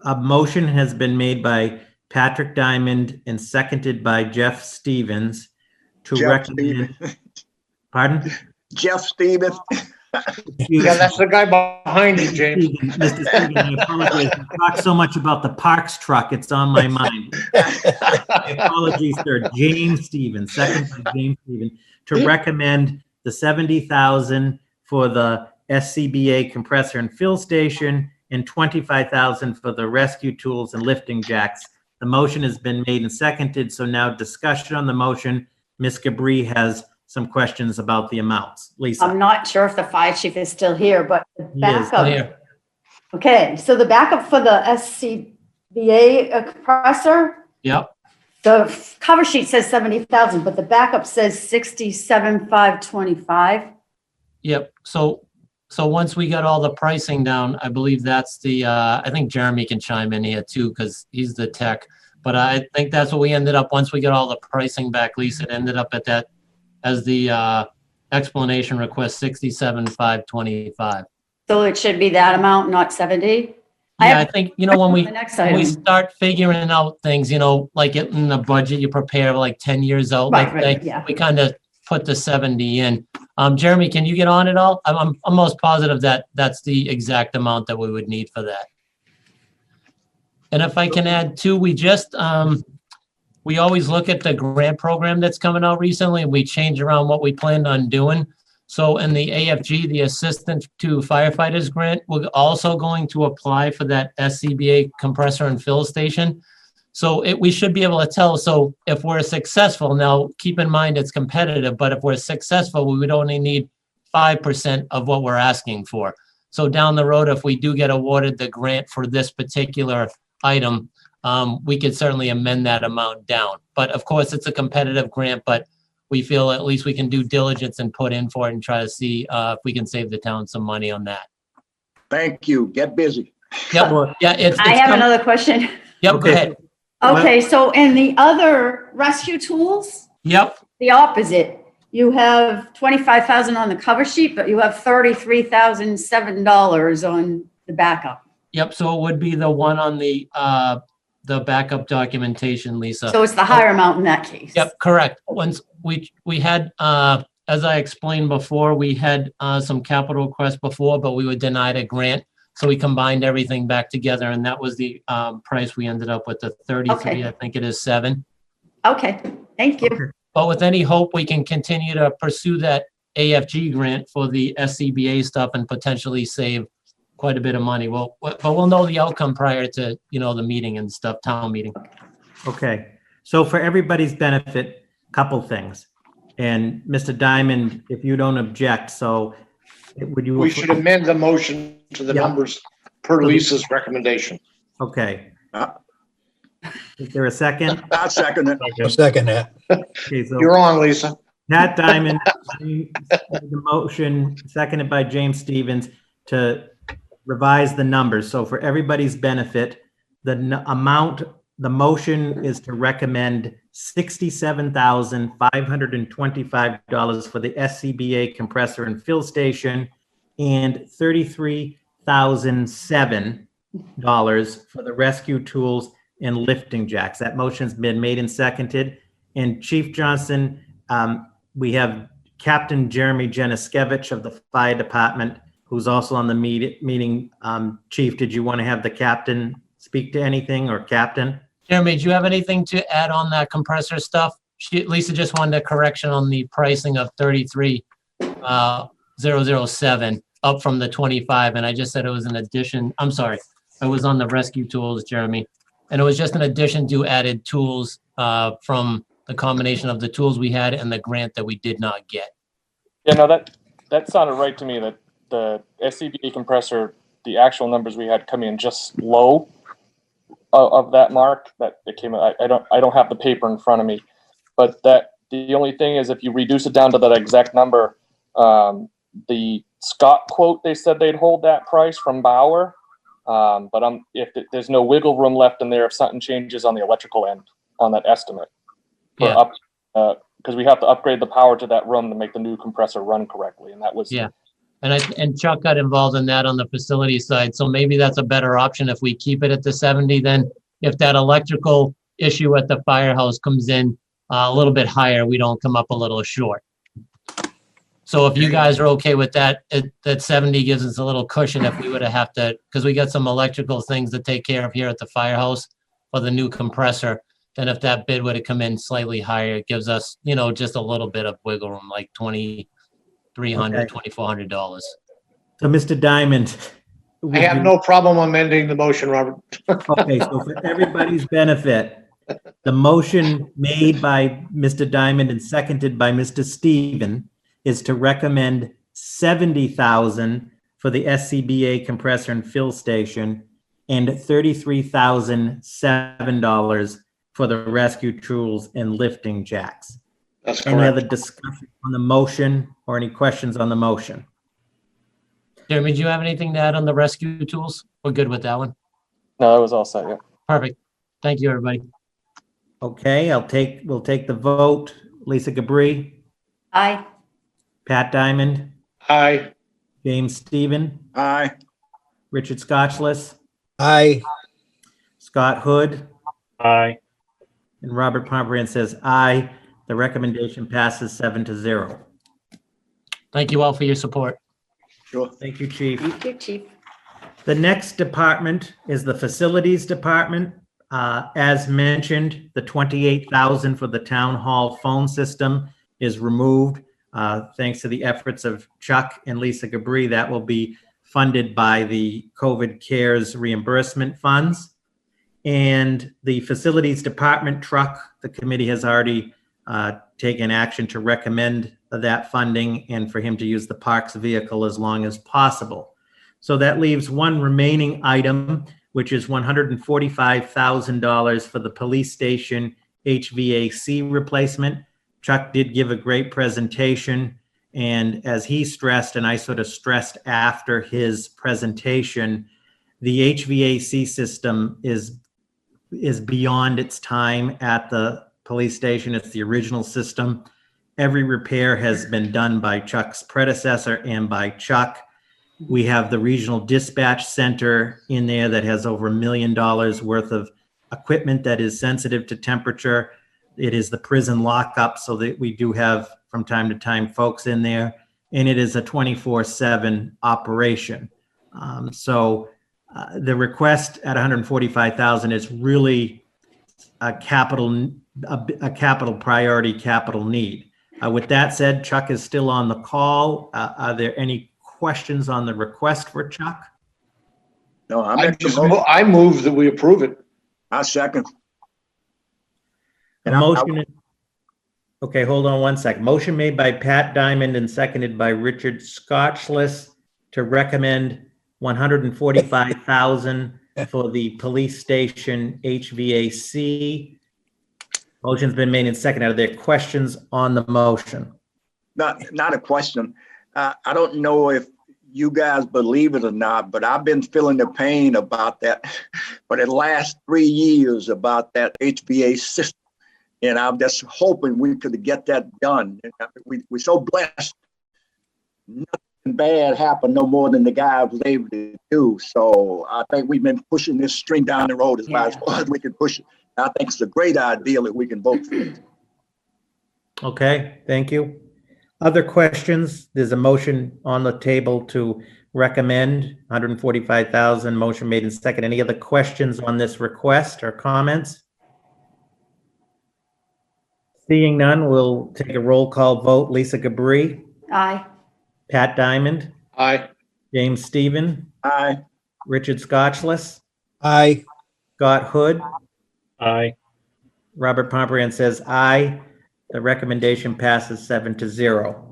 a motion has been made by Patrick Diamond and seconded by Jeff Stevens to Jeff recommend. Stevens. Pardon? Jeff Stevens. Yeah, that's the guy behind you, James. Mr. Stevens, I apologize. We talked so much about the Parks truck, it's on my mind. Apologies, sir. James Stevens, second by James Stevens, to recommend the $70,000 for the SCBA compressor and fill station and $25,000 for the rescue tools and lifting jacks. The motion has been made and seconded, so now discussion on the motion. Ms. Gabri has some questions about the amounts. Lisa? I'm not sure if the fire chief is still here, but the He is. backup. Here. Okay, so the backup for the SCBA compressor, Yep. the cover sheet says 70,000, but the backup says 67,525. Yep. So once we got all the pricing down, I believe that's the, I think Jeremy can chime in here too, because he's the tech. But I think that's what we ended up, once we got all the pricing back, Lisa, it ended up at that as the explanation request, 67,525. So it should be that amount, not 70? Yeah, I think, when The next we item. start figuring out things, like in the budget, you prepare like 10 years out. Right, like right, they- yeah. We kind of put the 70 in. Jeremy, can you get on it all? I'm almost positive that that's the exact amount that we would need for that. And if I can add too, we just, we always look at the grant program that's coming out recently, and we change around what we planned on doing. So in the AFG, the Assistant to Firefighters Grant, we're also going to apply for that SCBA compressor and fill station. So we should be able to tell. So if we're successful, now keep in mind it's competitive, but if we're successful, we would only need 5% of what we're asking for. So down the road, if we do get awarded the grant for this particular item, we could certainly amend that amount down. But of course, it's a competitive grant, but we feel at least we can do diligence and put in for it and try to see if we can save the town some money on that. Thank you. Get busy. Yep. Yeah. I have another question. Yep. Go Okay. ahead. Okay, so in the other rescue tools, Yep. the opposite, you have 25,000 on the cover sheet, but you have $33,007 on the backup. Yep. So it would be the one on the backup documentation, Lisa. So it's the higher amount in that case. Yep, correct. Once we had, as I explained before, we had some capital requests before, but we were denied a grant. So we combined everything back together, and that was the price we ended up with, the 33, Okay. I think it is 7. Okay, thank you. But with any hope, we can continue to pursue that AFG grant for the SCBA stuff and potentially save quite a bit of money. Well, but we'll know the outcome prior to, the meeting and stuff, town meeting. Okay, so for everybody's benefit, couple things. And Mr. Diamond, if you don't object, so would you? We should amend the motion to the Yeah. numbers per Lisa's recommendation. Okay. Uh, Is there a second? I second it. I'll second that. Okay, so You're on, Lisa. Pat Diamond, the motion, seconded by James Stevens, to revise the numbers. So for everybody's benefit, the motion is to recommend $67,525 for the SCBA compressor and fill station and $33,007 for the rescue tools and lifting jacks. That motion's been made and seconded. And Chief Johnson, we have Captain Jeremy Janiskevich of the Fire Department, who's also on the meeting. Chief, did you want to have the captain speak to anything, or Captain? Jeremy, do you have anything to add on that compressor stuff? Lisa just wanted a correction on the pricing of 33,007 up from the 25, and I just said it was an addition. I'm sorry, it was on the rescue tools, Jeremy. And it was just an addition to added tools from the combination of the tools we had and the grant that we did not get. Yeah, no, that sounded right to me, that the SCBA compressor, the actual numbers we had come in just low of that mark. That it came. I don't have the paper in front of me, but that the only thing is if you reduce it down to that exact number, the Scott quote, they said they'd hold that price from Bauer, but if there's no wiggle room left in there if something changes on the electrical end on that estimate. Yeah. Because we have to upgrade the power to that room to make the new compressor run correctly, and that was Yeah. And Chuck got involved in that on the facility side. So maybe that's a better option if we keep it at the 70, then if that electrical issue at the firehouse comes in a little bit higher, we don't come up a little short. So if you guys are okay with that, that 70 gives us a little cushion if we would have to, because we got some electrical things to take care of here at the firehouse for the new compressor. Then if that bid would have come in slightly higher, it gives us, just a little bit of wiggle room, like $2,300, Okay. $2,400. So Mr. Diamond. I have no problem amending the motion, Robert. Okay, so for everybody's benefit, the motion made by Mr. Diamond and seconded by Mr. Steven is to recommend $70,000 for the SCBA compressor and fill station and $33,007 for the rescue tools and lifting jacks. That's Any other correct. discussion on the motion or any questions on the motion? Jeremy, do you have anything to add on the rescue tools? We're good with that one. no, that was all set. Yeah. Perfect. Thank you, everybody. Okay, we'll take the vote. Lisa Gabri, Aye. Pat Diamond, Aye. James Steven, Aye. Richard Scotchless, Aye. Scott Hood, Aye. and Robert Pomerantz says aye. The recommendation passes 7-0. Thank you all for your support. Sure. Thank you, Chief. Thank you, Chief. The next department is the Facilities Department. As mentioned, the $28,000 for the town hall phone system is removed. Thanks to the efforts of Chuck and Lisa Gabri, that will be funded by the COVID CARES reimbursement funds. And the Facilities Department truck, the committee has already taken action to recommend that funding and for him to use the parks vehicle as long as possible. So that leaves one remaining item, which is $145,000 for the police station HVAC replacement. Chuck did give a great presentation, and as he stressed, and I sort of stressed after his presentation, the HVAC system is beyond its time at the police station. It's the original system. Every repair has been done by Chuck's predecessor and by Chuck. We have the regional dispatch center in there that has over $1 million worth of equipment that is sensitive to temperature. It is the prison lockup, so that we do have from time to time folks in there, and it is a 24/7 operation. The request at 145,000 is really a capital priority, capital need. With that said, Chuck is still on the call. Are there any questions on the request for Chuck? No, I move that we approve it. I second. A motion. Okay, hold on one sec. Motion made by Pat Diamond and seconded by Richard Scotchless to recommend 145,000 for the police station HVAC. Motion's been made and seconded. Are there questions on the motion? Not a question. I don't know if you guys believe it or not, but I've been feeling the pain about that for the last 3 years about that HVAC system. And I'm just hoping we could get that done. We're so blessed. Nothing bad happened no more than the guy was able to do. So I think we've been pushing this string down the road as far as we can push it. I think it's a great idea that we can vote for it. Okay, thank you. Other questions? There's a motion on the table to recommend 145,000. Motion made and second. Any other questions on this request or comments? Seeing none, we'll take a roll call vote. Lisa Gabri, Aye. Pat Diamond, Aye. James Stephen, Aye. Richard Scotchless, Aye. Scott Hood, Aye. Robert Pomperian says aye. The recommendation passes 7-0.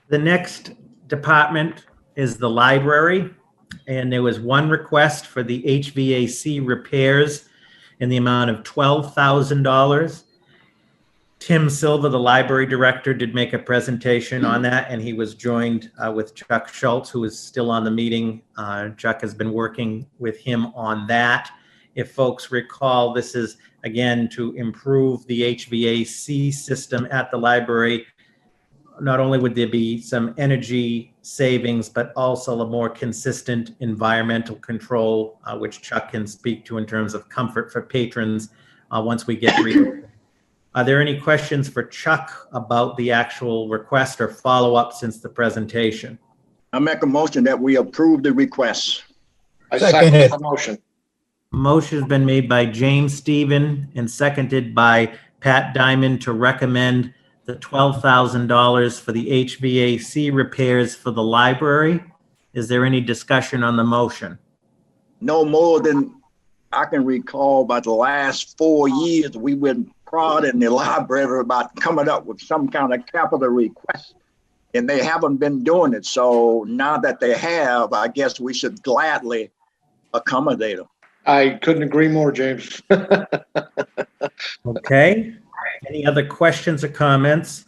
The next department is the library, and there was one request for the HVAC repairs in the amount of $12,000. Tim Silva, the library director, did make a presentation on that, and he was joined with Chuck Schultz, who is still on the meeting. Chuck has been working with him on that. If folks recall, this is, again, to improve the HVAC system at the library. Not only would there be some energy savings, but also a more consistent environmental control, which Chuck can speak to in terms of comfort for patrons once we get ready. Are there any questions for Chuck about the actual request or follow-up since the presentation? I make a motion that we approve the request. I Second second it. the motion. Motion has been made by James Stephen and seconded by Pat Diamond to recommend the $12,000 for the HVAC repairs for the library. Is there any discussion on the motion? No more than I can recall about the last 4 years, we've been prodding the library about coming up with some kind of capital request, and they haven't been doing it. So now that they have, I guess we should gladly accommodate them. I couldn't agree more, James. Okay. Any other questions or comments?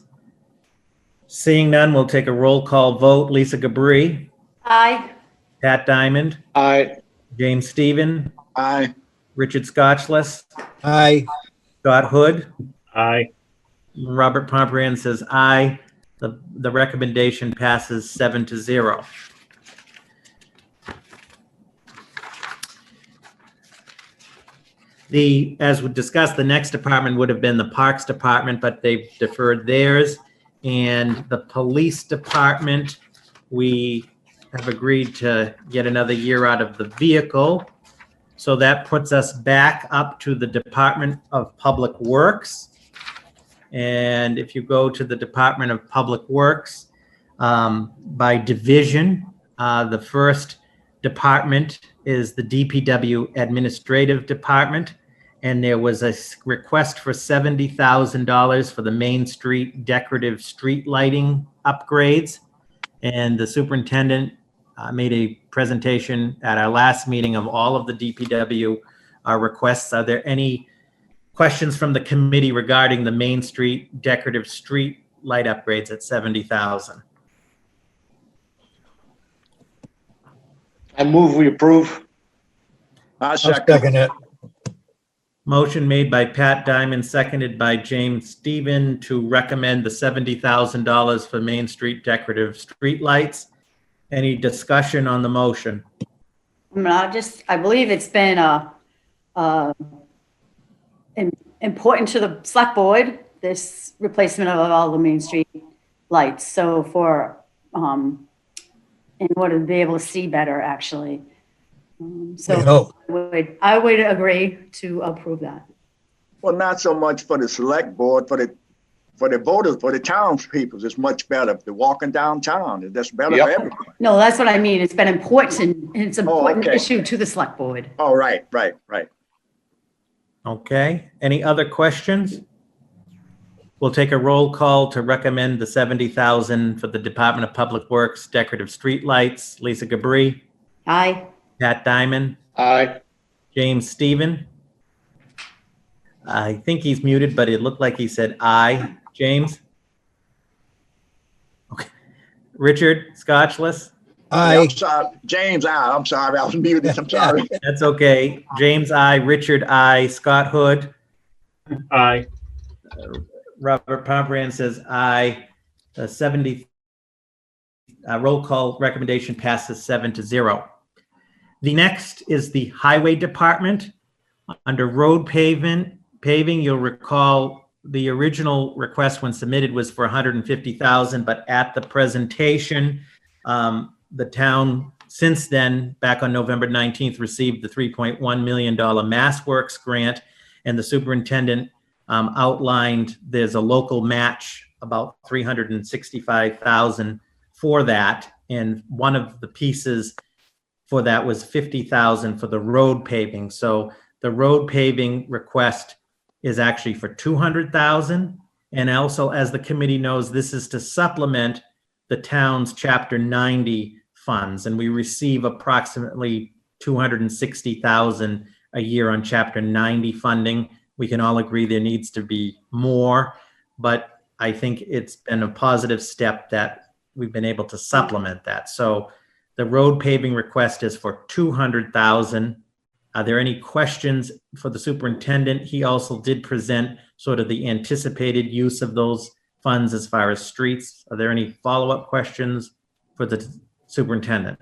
Seeing none, we'll take a roll call vote. Lisa Gabri, Aye. Pat Diamond, Aye. James Stephen, Aye. Richard Scotchless, Aye. Scott Hood, Aye. Robert Pomperian says aye. The recommendation passes 7-0. As we discussed, the next department would have been the Parks Department, but they've deferred theirs. And the Police Department, we have agreed to get another year out of the vehicle. So that puts us back up to the Department of Public Works. And if you go to the Department of Public Works, by division, the first department is the DPW Administrative Department. And there was a request for $70,000 for the Main Street decorative street lighting upgrades. And the superintendent made a presentation at our last meeting of all of the DPW requests. Are there any questions from the committee regarding the Main Street decorative street light upgrades at $70,000? I move we approve. I I'll second. second it. Motion made by Pat Diamond, seconded by James Stephen to recommend the $70,000 for Main Street decorative street lights. Any discussion on the motion? I believe it's been important to the select board, this replacement of all the Main Street lights. So for in order to be able to see better, actually. We So hope. I would agree to approve that. Well, not so much for the select board, for the voters, for the townspeople, it's much better. If they're walking downtown, that's better for Yep. everybody. No, that's what I mean. It's been important. It's an important okay. issue to the select board. Oh, right. Okay, any other questions? We'll take a roll call to recommend the 70,000 for the Department of Public Works decorative streetlights. Lisa Gabri, Aye. Pat Diamond, Aye. James Stephen. I think he's muted, but it looked like he said aye. James? Okay. Richard Scotchless? Aye. I'm sorry. James, I'm sorry. I was muted. I'm sorry. That's okay. James, aye. Richard, aye. Scott Hood? Aye. Robert Pomerantz says aye. 70, roll call recommendation passes 7-0. The next is the Highway Department. Under road paving, you'll recall the original request when submitted was for 150,000, but at the presentation, the town since then, back on November 19th, received the $3.1 million MassWorks grant, and the superintendent outlined there's a local match about 365,000 for that, and one of the pieces for that was 50,000 for the road paving. So the road paving request is actually for 200,000. And also, as the committee knows, this is to supplement the town's Chapter 90 funds. And we receive approximately 260,000 a year on Chapter 90 funding. We can all agree there needs to be more, but I think it's been a positive step that we've been able to supplement that. So the road paving request is for 200,000. Are there any questions for the superintendent? He also did present sort of the anticipated use of those funds as far as streets. Are there any follow-up questions for the superintendent?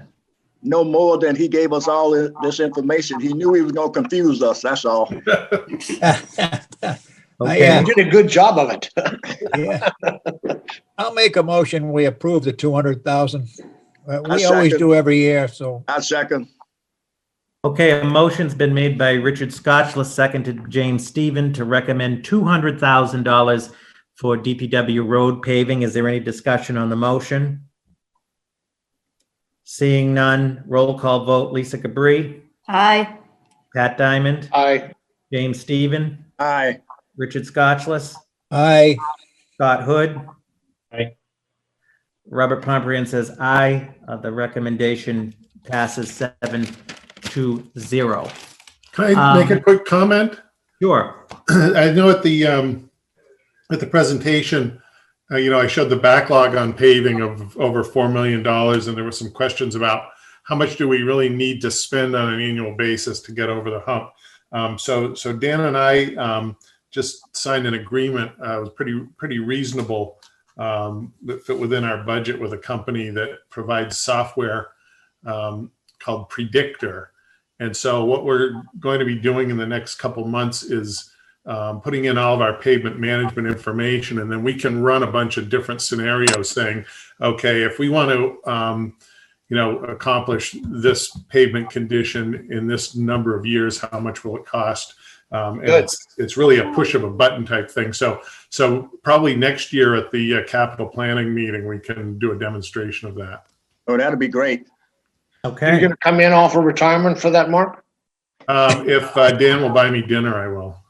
No more than he gave us all this information. He knew he was going to confuse us. That's all. Okay. You did a good job of it. Yeah. I'll make a motion. We approve the 200,000. We I always second. do every year, so. I second. Okay, a motion's been made by Richard Scotchless, seconded James Stephen to recommend $200,000 for DPW road paving. Is there any discussion on the motion? Seeing none, roll call vote. Lisa Gabri, Aye. Pat Diamond, Aye. James Stephen, Aye. Richard Scotchless, Aye. Scott Hood. Aye. Robert Pomerantz says aye. The recommendation passes 7-0. Can I make a quick comment? Sure. I know at the presentation, I showed the backlog on paving of over $4 million, and there were some questions about how much do we really need to spend on an annual basis to get over the hump. So Dan and I just signed an agreement. It was pretty reasonable that fit within our budget with a company that provides software called Predictor. And so what we're going to be doing in the next couple months is putting in all of our pavement management information, and then we can run a bunch of different scenarios saying, okay, if we want to, accomplish this pavement condition in this number of years, how much will it cost? And it's really a push of a button type thing. So probably next year at the capital planning meeting, we can do a demonstration of that. Oh, that'd be great. You're Okay. gonna come in off of retirement for that, Mark? If Dan will buy me dinner, I will.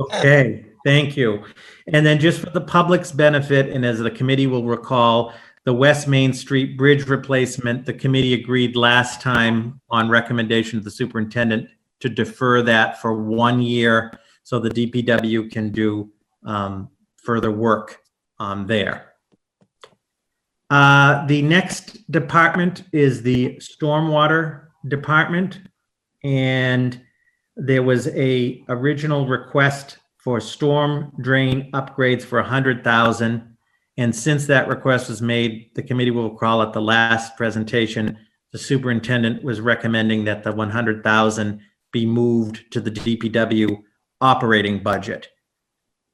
Okay. Thank you. And then just for the public's benefit, and as the committee will recall, the West Main Street Bridge replacement, the committee agreed last time on recommendation of the superintendent to defer that for 1 year so the DPW can do further work on there. The next department is the Stormwater Department, and there was a original request for storm drain upgrades for 100,000. And since that request was made, the committee will recall at the last presentation, the superintendent was recommending that the 100,000 be moved to the DPW operating budget.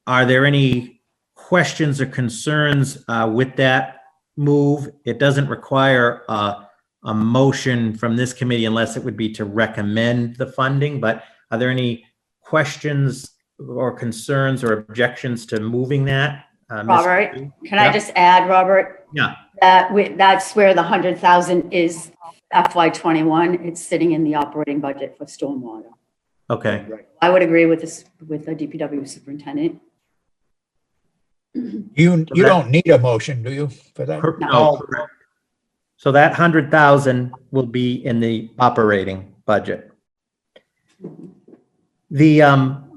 Are there any questions or concerns with that move. It doesn't require a motion from this committee unless it would be to recommend the funding, but are there any questions or concerns or objections to moving that? Ms. Robert, can I Yeah. just add, Robert? Yeah. That's where the 100,000 is FY21. It's sitting in the operating budget for stormwater. Okay, I would agree with this, with the DPW superintendent. You don't need a motion, do you, for that? no, correct. So that 100,000 will be in the operating budget. The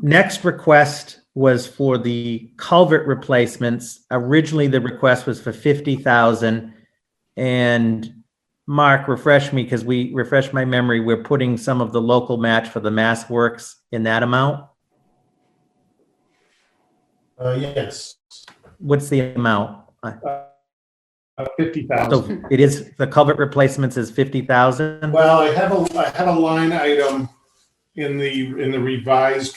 next request was for the culvert replacements. Originally, the request was for 50,000. And Mark, refresh me, because refresh my memory, we're putting some of the local match for the Mass Works in that amount. Yes. What's the amount? 50,000. So it is, the culvert replacements is 50,000? Well, I had a line item in the revised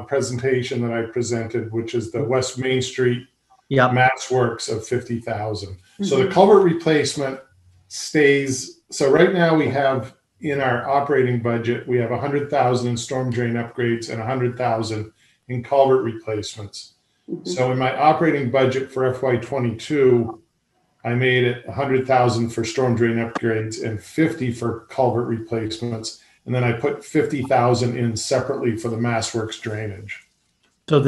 presentation that I presented, which is the West Main Street Yep, Mass Works of 50,000. So the culvert replacement stays. So right now we have in our operating budget, we have 100,000 in storm drain upgrades and 100,000 in culvert replacements. So in my operating budget for FY22, I made it 100,000 for storm drain upgrades and 50 for culvert replacements. And then I put 50,000 in separately for the Mass Works drainage. so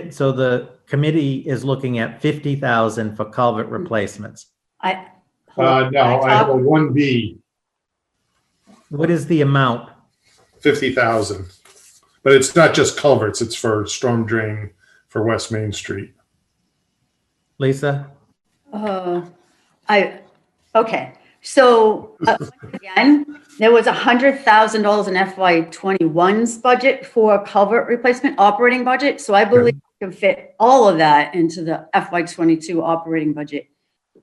so the committee is looking at 50,000 for culvert replacements. No, I have a 1B, What is the amount? 50,000. But it's not just culverts, it's for storm drain for West Main Street. Lisa? Okay. So again, there was $100,000 in FY21's budget for culvert replacement operating budget. So I believe we can fit all of that into the FY22 operating budget.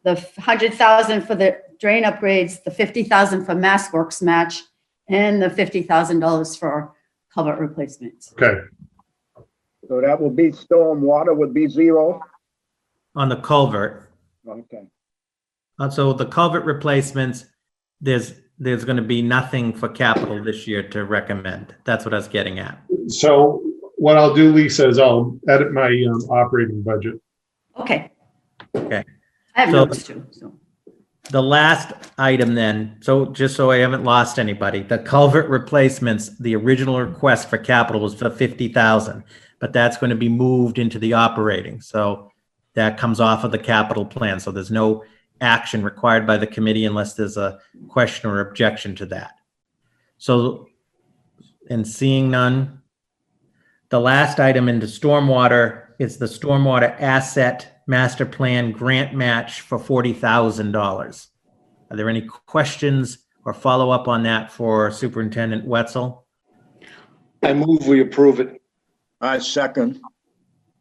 The 100,000 for the drain upgrades, the 50,000 for Mass Works match, and the $50,000 for culvert replacements. Okay. So that would be stormwater would be zero? On the culvert. Okay. So the culvert replacements, there's going to be nothing for capital this year to recommend. That's what I was getting at. So what I'll do, Lisa, is I'll edit my operating budget. Okay. Okay. I have So- notes too, so. The last item then, so just so I haven't lost anybody, the culvert replacements, the original request for capital was for 50,000, but that's going to be moved into the operating. So that comes off of the capital plan. So there's no action required by the committee unless there's a question or objection to that. So, and seeing none, the last item into stormwater is the stormwater asset master plan grant match for $40,000. Are there any questions or follow up on that for Superintendent Wetzel? I move we approve it. I second.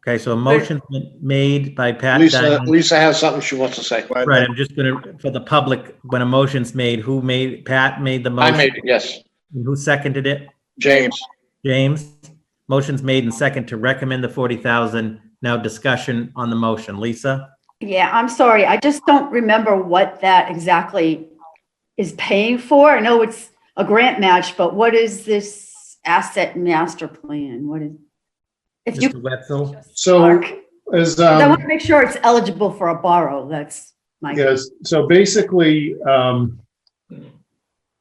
Okay, so a motion's been made by Pat. Lisa, Diamond. Lisa has something she wants to say. Right, I'm just gonna, for the public, when a motion's made, who made, Pat made the I motion? made it, yes. Who seconded it? James. James? Motion's made and second to recommend the 40,000. Now discussion on the motion. Lisa? Yeah, I'm sorry. I just don't remember what that exactly is paying for. I know it's a grant match, but what is this asset master plan? What is? If you, Mr. Wetzel? So Mark, as I want to make sure it's eligible for a borrow. That's my. yes, so basically,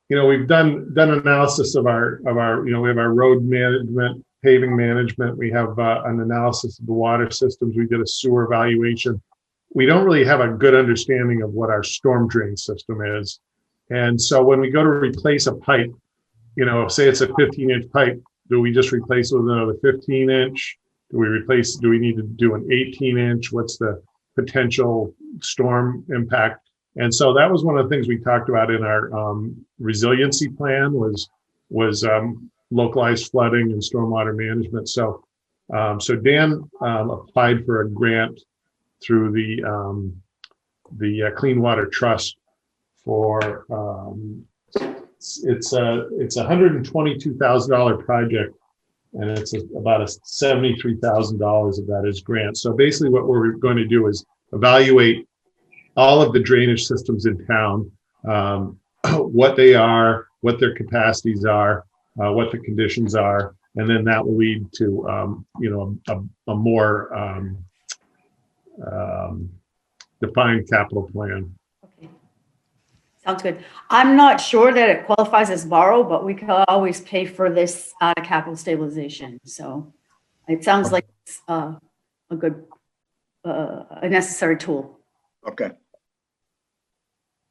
we've done analysis of our, we have our road management, paving management. We have an analysis of the water systems. We did a sewer evaluation. We don't really have a good understanding of what our storm drain system is. And so when we go to replace a pipe, say it's a 15-inch pipe, do we just replace it with another 15-inch? Do we need to do an 18-inch? What's the potential storm impact? And so that was one of the things we talked about in our resiliency plan was localized flooding and stormwater management. So Dan applied for a grant through the Clean Water Trust for it's a $122,000 project, and it's about $73,000 of that is grant. So basically, what we're going to do is evaluate all of the drainage systems in town, what they are, what their capacities are, what the conditions are, and then that will lead to a more defined capital plan. Okay. Sounds good. I'm not sure that it qualifies as borrow, but we could always pay for this out of capital stabilization. So it sounds like it's a good, a necessary tool. Okay.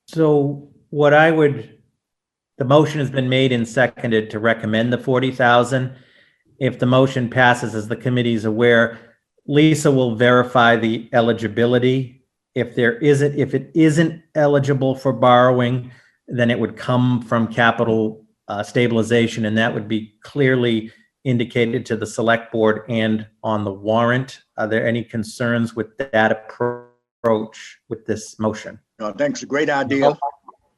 So the motion has been made and seconded to recommend the 40,000. If the motion passes, as the committee is aware, Lisa will verify the eligibility. If it isn't eligible for borrowing, then it would come from capital stabilization, and that would be clearly indicated to the select board and on the warrant. Are there any concerns with that approach with this motion? No, thanks. A great idea.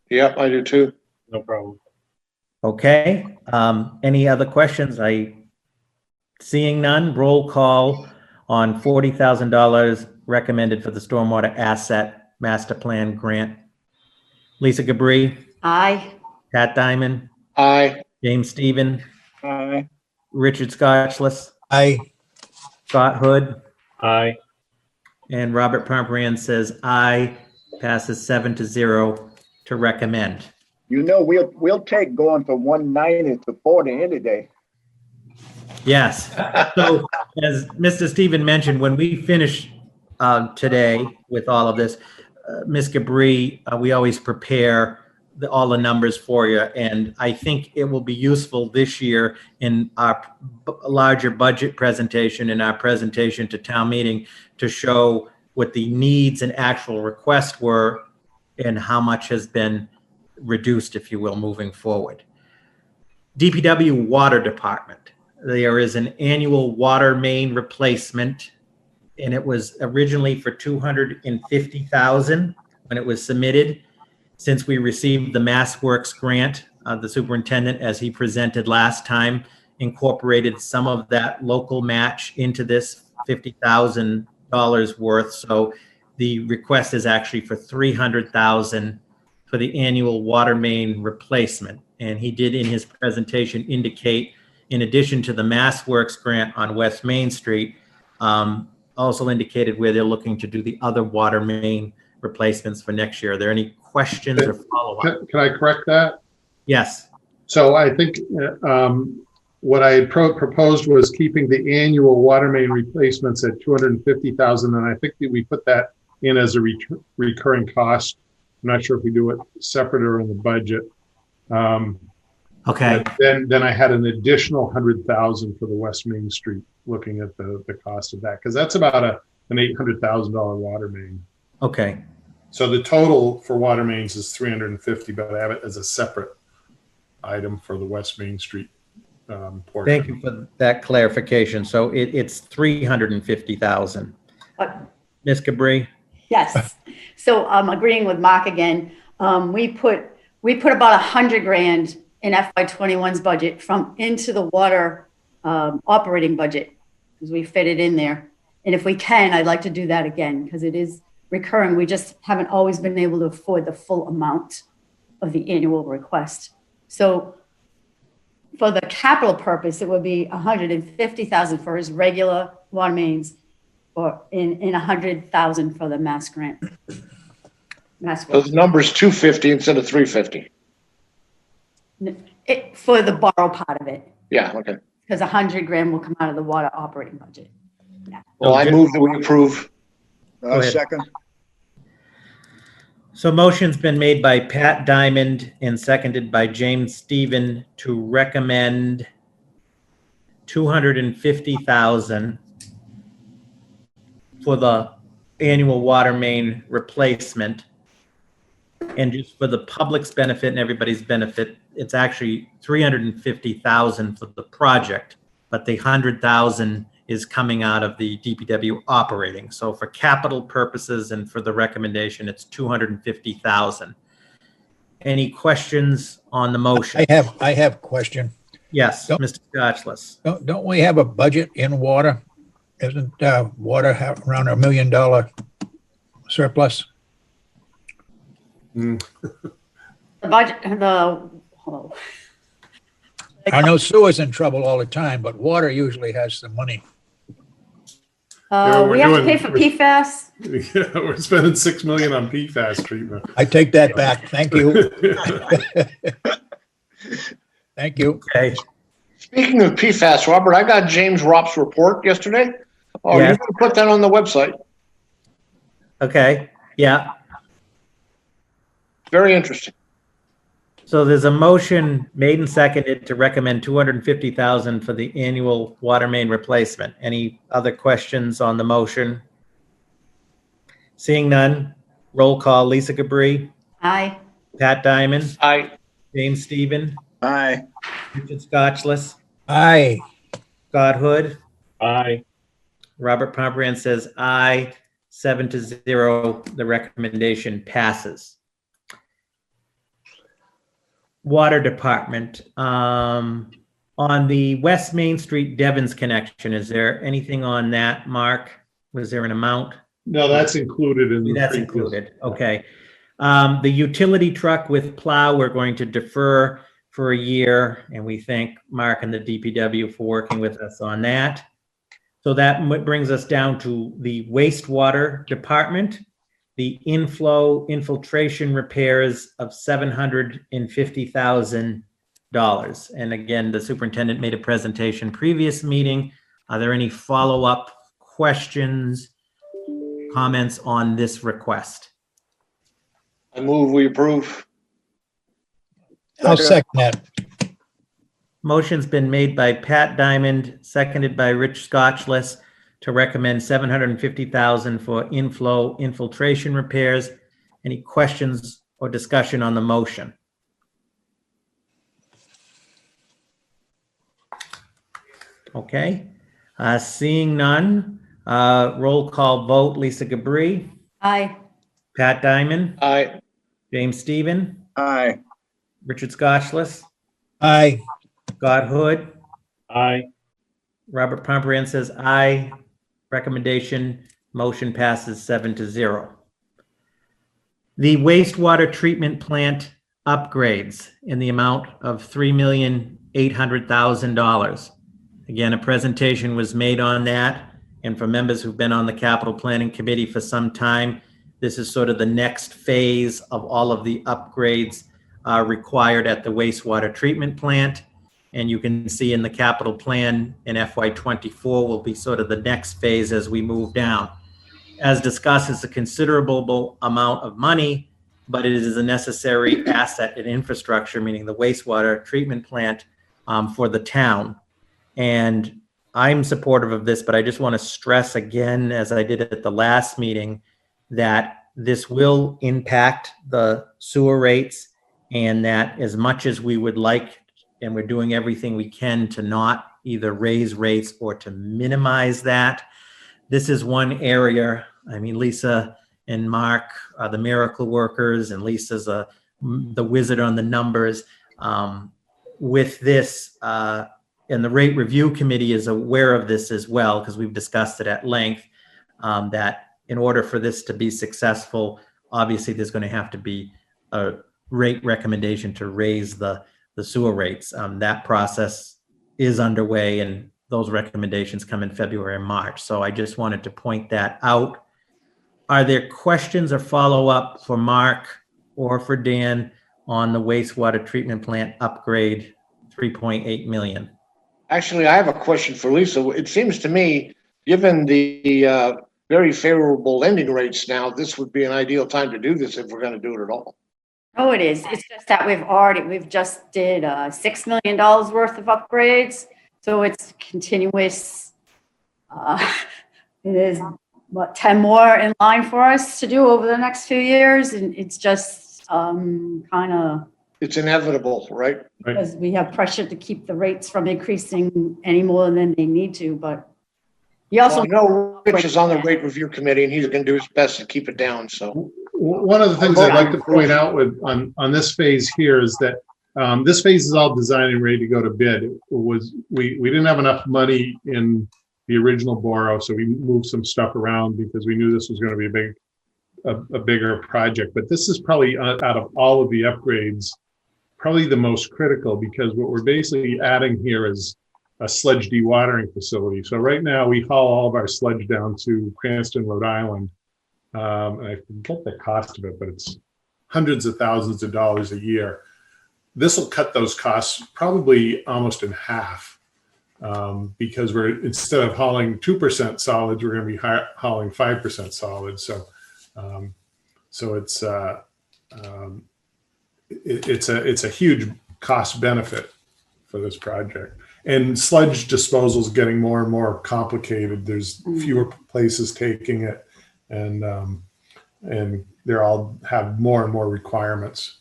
Yeah, I do too. No problem. Okay, any other questions? Seeing none, roll call on $40,000 recommended for the Stormwater Asset Master Plan Grant. Lisa Gabri, Aye. Pat Diamond, Aye. James Stephen, Aye. Richard Scotchless, I, Scott Hood, Aye. and Robert Pomerantz says aye, passes 7-0 to recommend. We'll take going from 190 to 40 any day. Yes. So as Mr. Stephen mentioned, when we finish today with all of this, Ms. Gabri, we always prepare all the numbers for you. And I think it will be useful this year in our larger budget presentation and our presentation to town meeting to show what the needs and actual requests were and how much has been reduced, if you will, moving forward. DPW Water Department. There is an annual water main replacement, and it was originally for $250,000 when it was submitted. Since we received the MassWorks grant, the superintendent, as he presented last time, incorporated some of that local match into this $50,000 worth. So the request is actually for $300,000 for the annual water main replacement. And he did in his presentation indicate, in addition to the MassWorks grant on West Main Street, also indicated where they're looking to do the other water main replacements for next year. Are there any questions or follow-up? Can I correct that? Yes. So I think what I had proposed was keeping the annual water main replacements at 250,000, and I think that we put that in as a recurring cost. I'm not sure if we do it separate or in the budget. Okay. Then I had an additional 100,000 for the West Main Street, looking at the cost of that, because that's about an $800,000 water main. Okay. So the total for water mains is 350, but I have it as a separate item for the West Main Street portion. Thank you for that clarification. So it's 350,000. Ms. Gabri? Yes. So I'm agreeing with Mark again. We put about 100 grand in FY21's budget into the water operating budget, because we fit it in there. And if we can, I'd like to do that again, because it is recurring. We just haven't always been able to afford the full amount of the annual request. So for the capital purpose, it would be 150,000 for his regular water mains, or in 100,000 for the mass grant. So the number's 250 instead of 350. For the borrow part of it, Yeah, okay. because 100 grand will come out of the water operating budget. Well, I move that we approve. ahead. Second. So motion's been made by Pat Diamond and seconded by James Stephen to recommend 250,000 for the annual water main replacement. And just for the public's benefit and everybody's benefit, it's actually 350,000 for the project, but the 100,000 is coming out of the DPW operating. So for capital purposes and for the recommendation, it's 250,000. Any questions on the motion? I have a question. Yes, Don't- Mr. Scotchless. Don't we have a budget in water? Isn't water around $1 million surplus? Mm. The budget, oh, I know sewer's in trouble all the time, but water usually has some money. Yeah, we have to pay for PFAS. Yeah, we're spending 6 million on PFAS treatment. I take that back. Thank you. Thank you. Okay, Speaking of PFAS, Robert, I got James Ropp's report yesterday. Oh, Yeah. you can put that on the website. okay, yeah. Very interesting. So there's a motion made and seconded to recommend 250,000 for the annual water main replacement. Any other questions on the motion? Seeing none, roll call, Lisa Gabri, Aye. Pat Diamond, I, James Stephen, Aye. Richard Scotchless, Aye. Scott Hood, Aye. Robert Pomerantz says aye, 7-0, the recommendation passes. Water Department, on the West Main Street Devon's connection, is there anything on that, Mark? Was there an amount? No, that's included in the. That's included, okay. The utility truck with plow, we're going to defer for a year, and we thank Mark and the DPW for working with us on that. So that brings us down to the wastewater department, the infiltration repairs of $750,000. And again, the superintendent made a presentation previous meeting. Are there any follow-up questions, comments on this request? I move we approve. I'll second that. Motion's been made by Pat Diamond, seconded by Rich Scotchless, to recommend $750,000 for infiltration repairs. Any questions or discussion on the motion? Okay, seeing none, roll call vote, Lisa Gabri, Aye. Pat Diamond, I, James Stephen, Aye. Richard Scotchless, Aye. Scott Hood, Aye. Robert Pomerantz says aye. Recommendation, motion passes 7-0. The wastewater treatment plant upgrades in the amount of $3,800,000. Again, a presentation was made on that, and for members who've been on the capital planning committee for some time, this is sort of the next phase of all of the upgrades required at the wastewater treatment plant. And you can see in the capital plan in FY24 will be sort of the next phase as we move down. As discussed, it's a considerable amount of money, but it is a necessary asset in infrastructure, meaning the wastewater treatment plant for the town. And I'm supportive of this, but I just want to stress again, as I did at the last meeting, that this will impact the sewer rates, and that as much as we would like, and we're doing everything we can to not either raise rates or to minimize that, this is one area. I mean, Lisa and Mark are the miracle workers, and Lisa's the wizard on the numbers. With this, and the rate review committee is aware of this as well, because we've discussed it at length, that in order for this to be successful, obviously there's going to have to be a rate recommendation to raise the sewer rates. That process is underway, and those recommendations come in February and March. So I just wanted to point that out. Are there questions or follow-up for Mark or for Dan on the wastewater treatment plant upgrade, 3.8 million? actually, I have a question for Lisa. It seems to me, given the very favorable lending rates now, this would be an ideal time to do this if we're going to do it at all. Oh, it is. It's just that we've just did $6 million worth of upgrades. So it's continuous. It is what, 10 more in line for us to do over the next few years. And it's just kind of, It's inevitable, right? because we have pressure to keep the rates from increasing any more than they need to, but you Well, also. I know Rich is on the rate review committee and he's going to do his best to keep it down, so. One of the things I'd like to point out on this phase here is that this phase is all designed and ready to go to bid. We didn't have enough money in the original borrow, so we moved some stuff around because we knew this was going to be a a bigger project, but this is probably out of all of the upgrades, probably the most critical, because what we're basically adding here is a sludge dewatering facility. So right now we haul all of our sludge down to Cranston, Rhode Island. And I forget the cost of it, but it's hundreds of thousands of dollars a year. This will cut those costs probably almost in half, because we're, instead of hauling 2% solids, we're going to be hauling 5% solids. So, it's a huge cost benefit for this project. And sludge disposal is getting more and more complicated. There's fewer places taking it, and they all have more and more requirements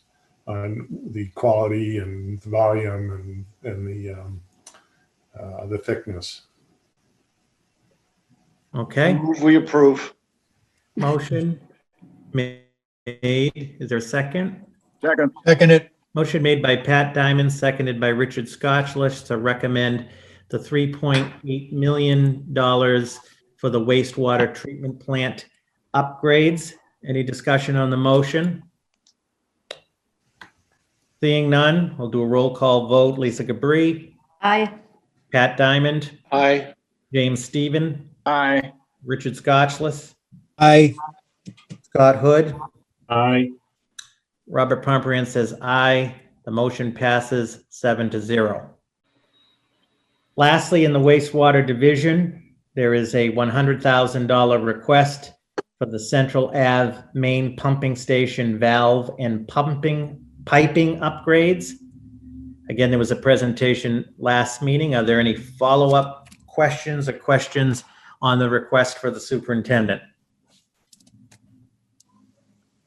on the quality and the volume and the thickness. Okay, Move we approve. motion made. Is there a second? Second. Second it. Motion made by Pat Diamond, seconded by Richard Scotchless to recommend the $3.8 million for the wastewater treatment plant upgrades. Any discussion on the motion? Seeing none, we'll do a roll call vote. Lisa Gabri, Aye. Pat Diamond, Aye. James Stephen, Aye. Richard Scotchless, Aye. Scott Hood, Aye. Robert Pomperian says aye. The motion passes 7-0. Lastly, in the wastewater division, there is a $100,000 request for the Central Ave main pumping station valve and piping upgrades. Again, there was a presentation last meeting. Are there any follow-up questions on the request for the superintendent?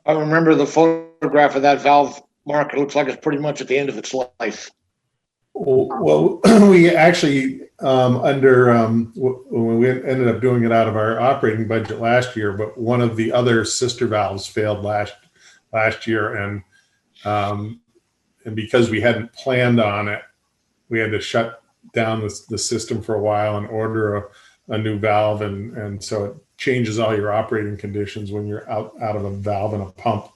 I remember the photograph of that valve, Mark. It looks like it's pretty much at the end of its life. Well, we actually, when we ended up doing it out of our operating budget last year, but one of the other sister valves failed last year, and because we hadn't planned on it, we had to shut down the system for a while and order a new valve, and so it changes all your operating conditions when you're out of a valve and a pump.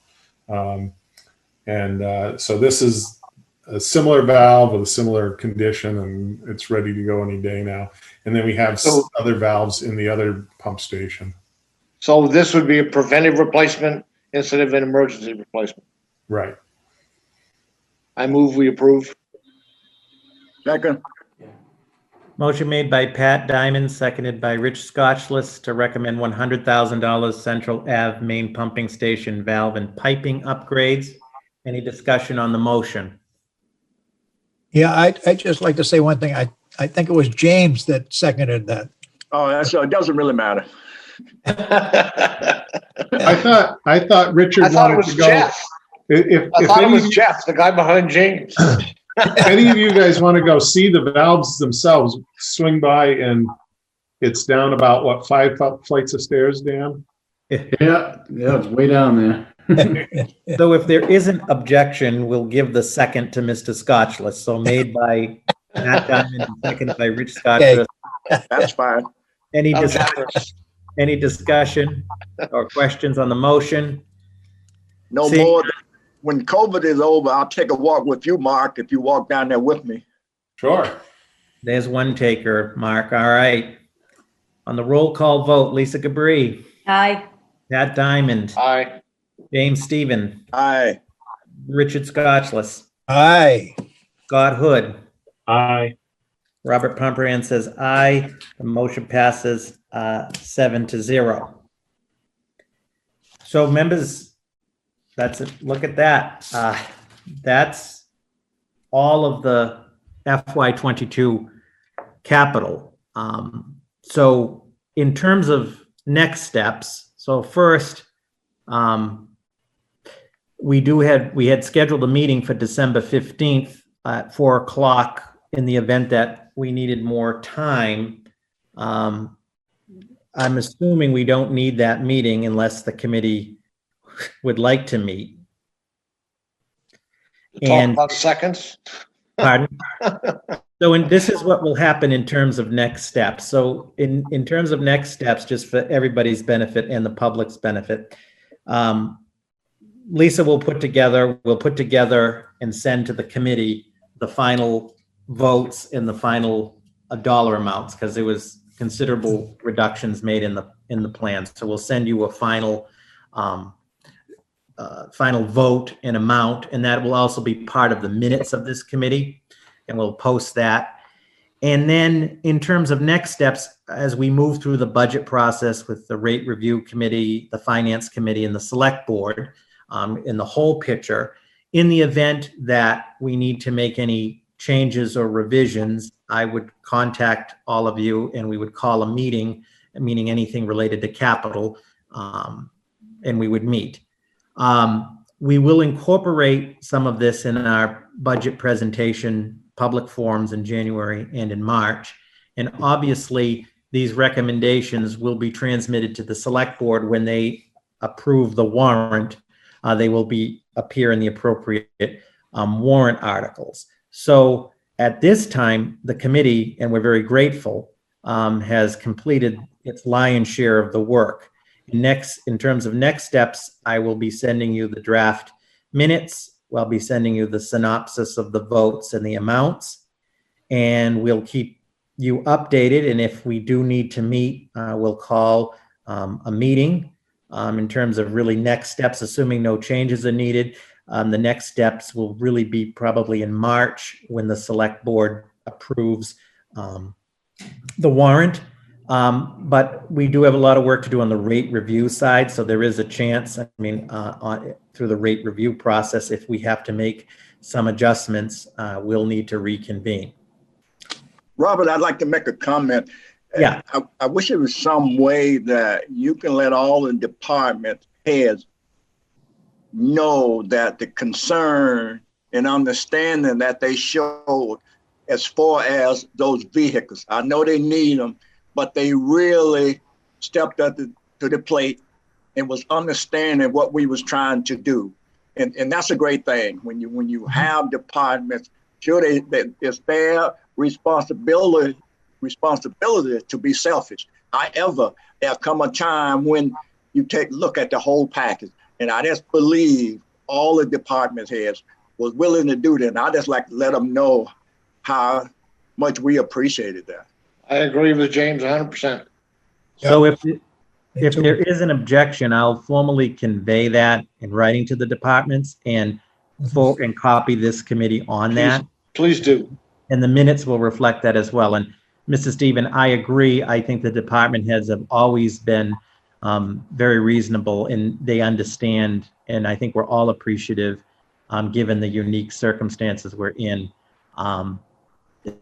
So this is a similar valve with a similar condition, and it's ready to go any day now. And then we have other valves in the other pump station. So this would be a preventive replacement instead of an emergency replacement. Right. I move we approve. Second. Motion made by Pat Diamond, seconded by Rich Scotchless to recommend $100,000 Central Ave main pumping station valve and piping upgrades. Any discussion on the motion? Yeah, I'd just like to say one thing. I think it was James that seconded that. Oh, that's, it doesn't really matter. I thought Richard I thought it wanted was to go. Jeff. If I thought it any was of you- Jeff, the guy behind James. if any of you guys want to go see the valves themselves, swing by, and it's down about what, 5 flights of stairs, Dan? Yeah, it's way down there. So if there isn't objection, we'll give the second to Mr. Scotchless. So made by Pat Diamond, and seconded by Rich Scotchless. That's fine. Any I'm discussion, any discussion or questions on the motion? No See- more. When COVID is over, I'll take a walk with you, Mark, if you walk down there with me. Sure. There's one taker, Mark. All right. On the roll call vote, Lisa Gabri, Aye. Pat Diamond, Aye. James Stephen, Aye. Richard Scotchless, Aye. Scott Hood, Aye. Robert Pomperian says aye. The motion passes 7-0. So members, that's it. Look at that. That's all of the FY22 capital. So in terms of next steps, so first, we had scheduled a meeting for December 15th at 4 o'clock in the event that we needed more time. I'm assuming we don't need that meeting unless the committee would like to meet. Talk And- about seconds. Pardon? So, this is what will happen in terms of next steps. So in terms of next steps, just for everybody's benefit and the public's benefit, Lisa will put together and send to the committee the final votes and the final dollar amounts, because there was considerable reductions made in the plan. So we'll send you a final vote and amount, and that will also be part of the minutes of this committee, and we'll post that. And then in terms of next steps, as we move through the budget process with the rate review committee, the finance committee, and the select board, in the whole picture, in the event that we need to make any changes or revisions, I would contact all of you and we would call a meeting, meaning anything related to capital, and we would meet. We will incorporate some of this in our budget presentation, public forums in January and in March. And obviously, these recommendations will be transmitted to the select board when they approve the warrant. They will appear in the appropriate warrant articles. So at this time, the committee, and we're very grateful, has completed its lion's share of the work. Next, in terms of next steps, I will be sending you the draft minutes. I'll be sending you the synopsis of the votes and the amounts, and we'll keep you updated. And if we do need to meet, we'll call a meeting in terms of really next steps, assuming no changes are needed. The next steps will really be probably in March when the select board approves the warrant. But we do have a lot of work to do on the rate review side. So there is a chance, through the rate review process, if we have to make some adjustments, we'll need to reconvene. Robert, I'd like to make a comment. Yeah. I wish there was some way that you can let all the department heads know that the concern and understanding that they showed as far as those vehicles. I know they need them, but they really stepped up to the plate and was understanding what we was trying to do. And that's a great thing. When you have departments, sure, it's their responsibility to be selfish. However, there'll come a time when you take a look at the whole package. And I just believe all the department heads was willing to do that. And I just like to let them know how much we appreciated that. I agree with James 100%. So if there is an objection, I'll formally convey that in writing to the departments and copy this committee on that. Please do. And the minutes will reflect that as well. And Mr. Stephen, I agree. I think the department heads have always been very reasonable, and they understand. And I think we're all appreciative, given the unique circumstances we're in.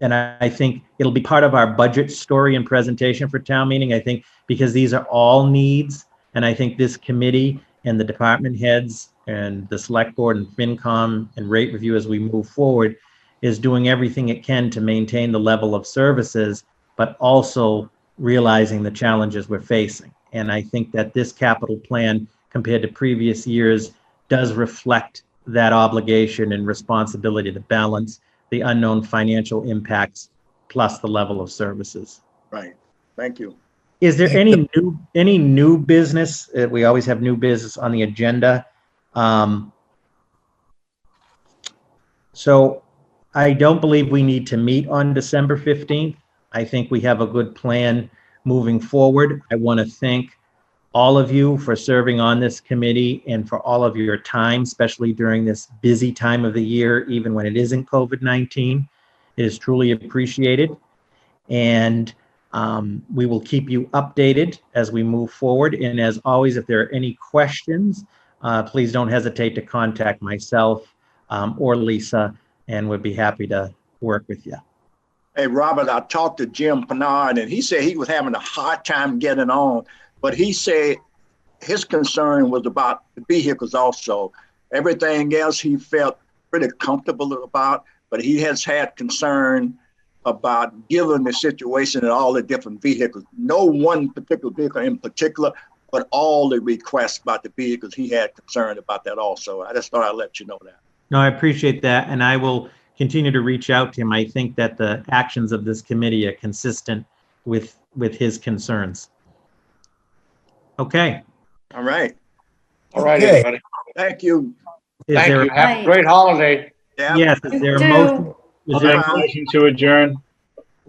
And I think it'll be part of our budget story and presentation for town meeting, I think, because these are all needs. And I think this committee and the department heads and the select board and FinCom and rate review as we move forward is doing everything it can to maintain the level of services, but also realizing the challenges we're facing. And I think that this capital plan, compared to previous years, does reflect that obligation and responsibility to balance the unknown financial impacts plus the level of services. Right. Thank you. Is there any new business? We always have new business on the agenda. So I don't believe we need to meet on December 15th. I think we have a good plan moving forward. I want to thank all of you for serving on this committee and for all of your time, especially during this busy time of the year, even when it isn't COVID-19. It is truly appreciated. And we will keep you updated as we move forward. And as always, if there are any questions, please don't hesitate to contact myself or Lisa, and we'd be happy to work with you. Hey, Robert, I talked to Jim Pennard, and he said he was having a hard time getting on, but he said his concern was about the vehicles also. Everything else he felt pretty comfortable about, but he has had concern about given the situation and all the different vehicles. No one particular vehicle in particular, but all the requests about the vehicles, he had concern about that also. I just thought I'd let you know that. No, I appreciate that, and I will continue to reach out to him. I think that the actions of this committee are consistent with his concerns. Okay. All right. All right, Okay. everybody. Thank you. Is Thank there- you. Have a great holiday. Yeah. Yes, is there a Do- motion? Is I'll there make a a motion to adjourn.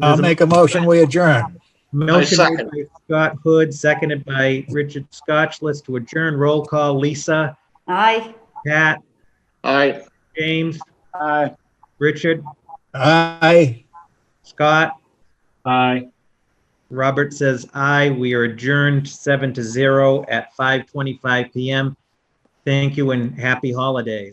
I'll make a motion, we adjourn. motion second. made by Scott Hood, seconded by Richard Scotchless to adjourn? Roll call. Lisa, Aye. Pat, All right. James, Bye. Richard, Aye. Scott. Aye. Robert says aye. We are adjourned 7-0 at 5:25 PM. Thank you and happy holidays.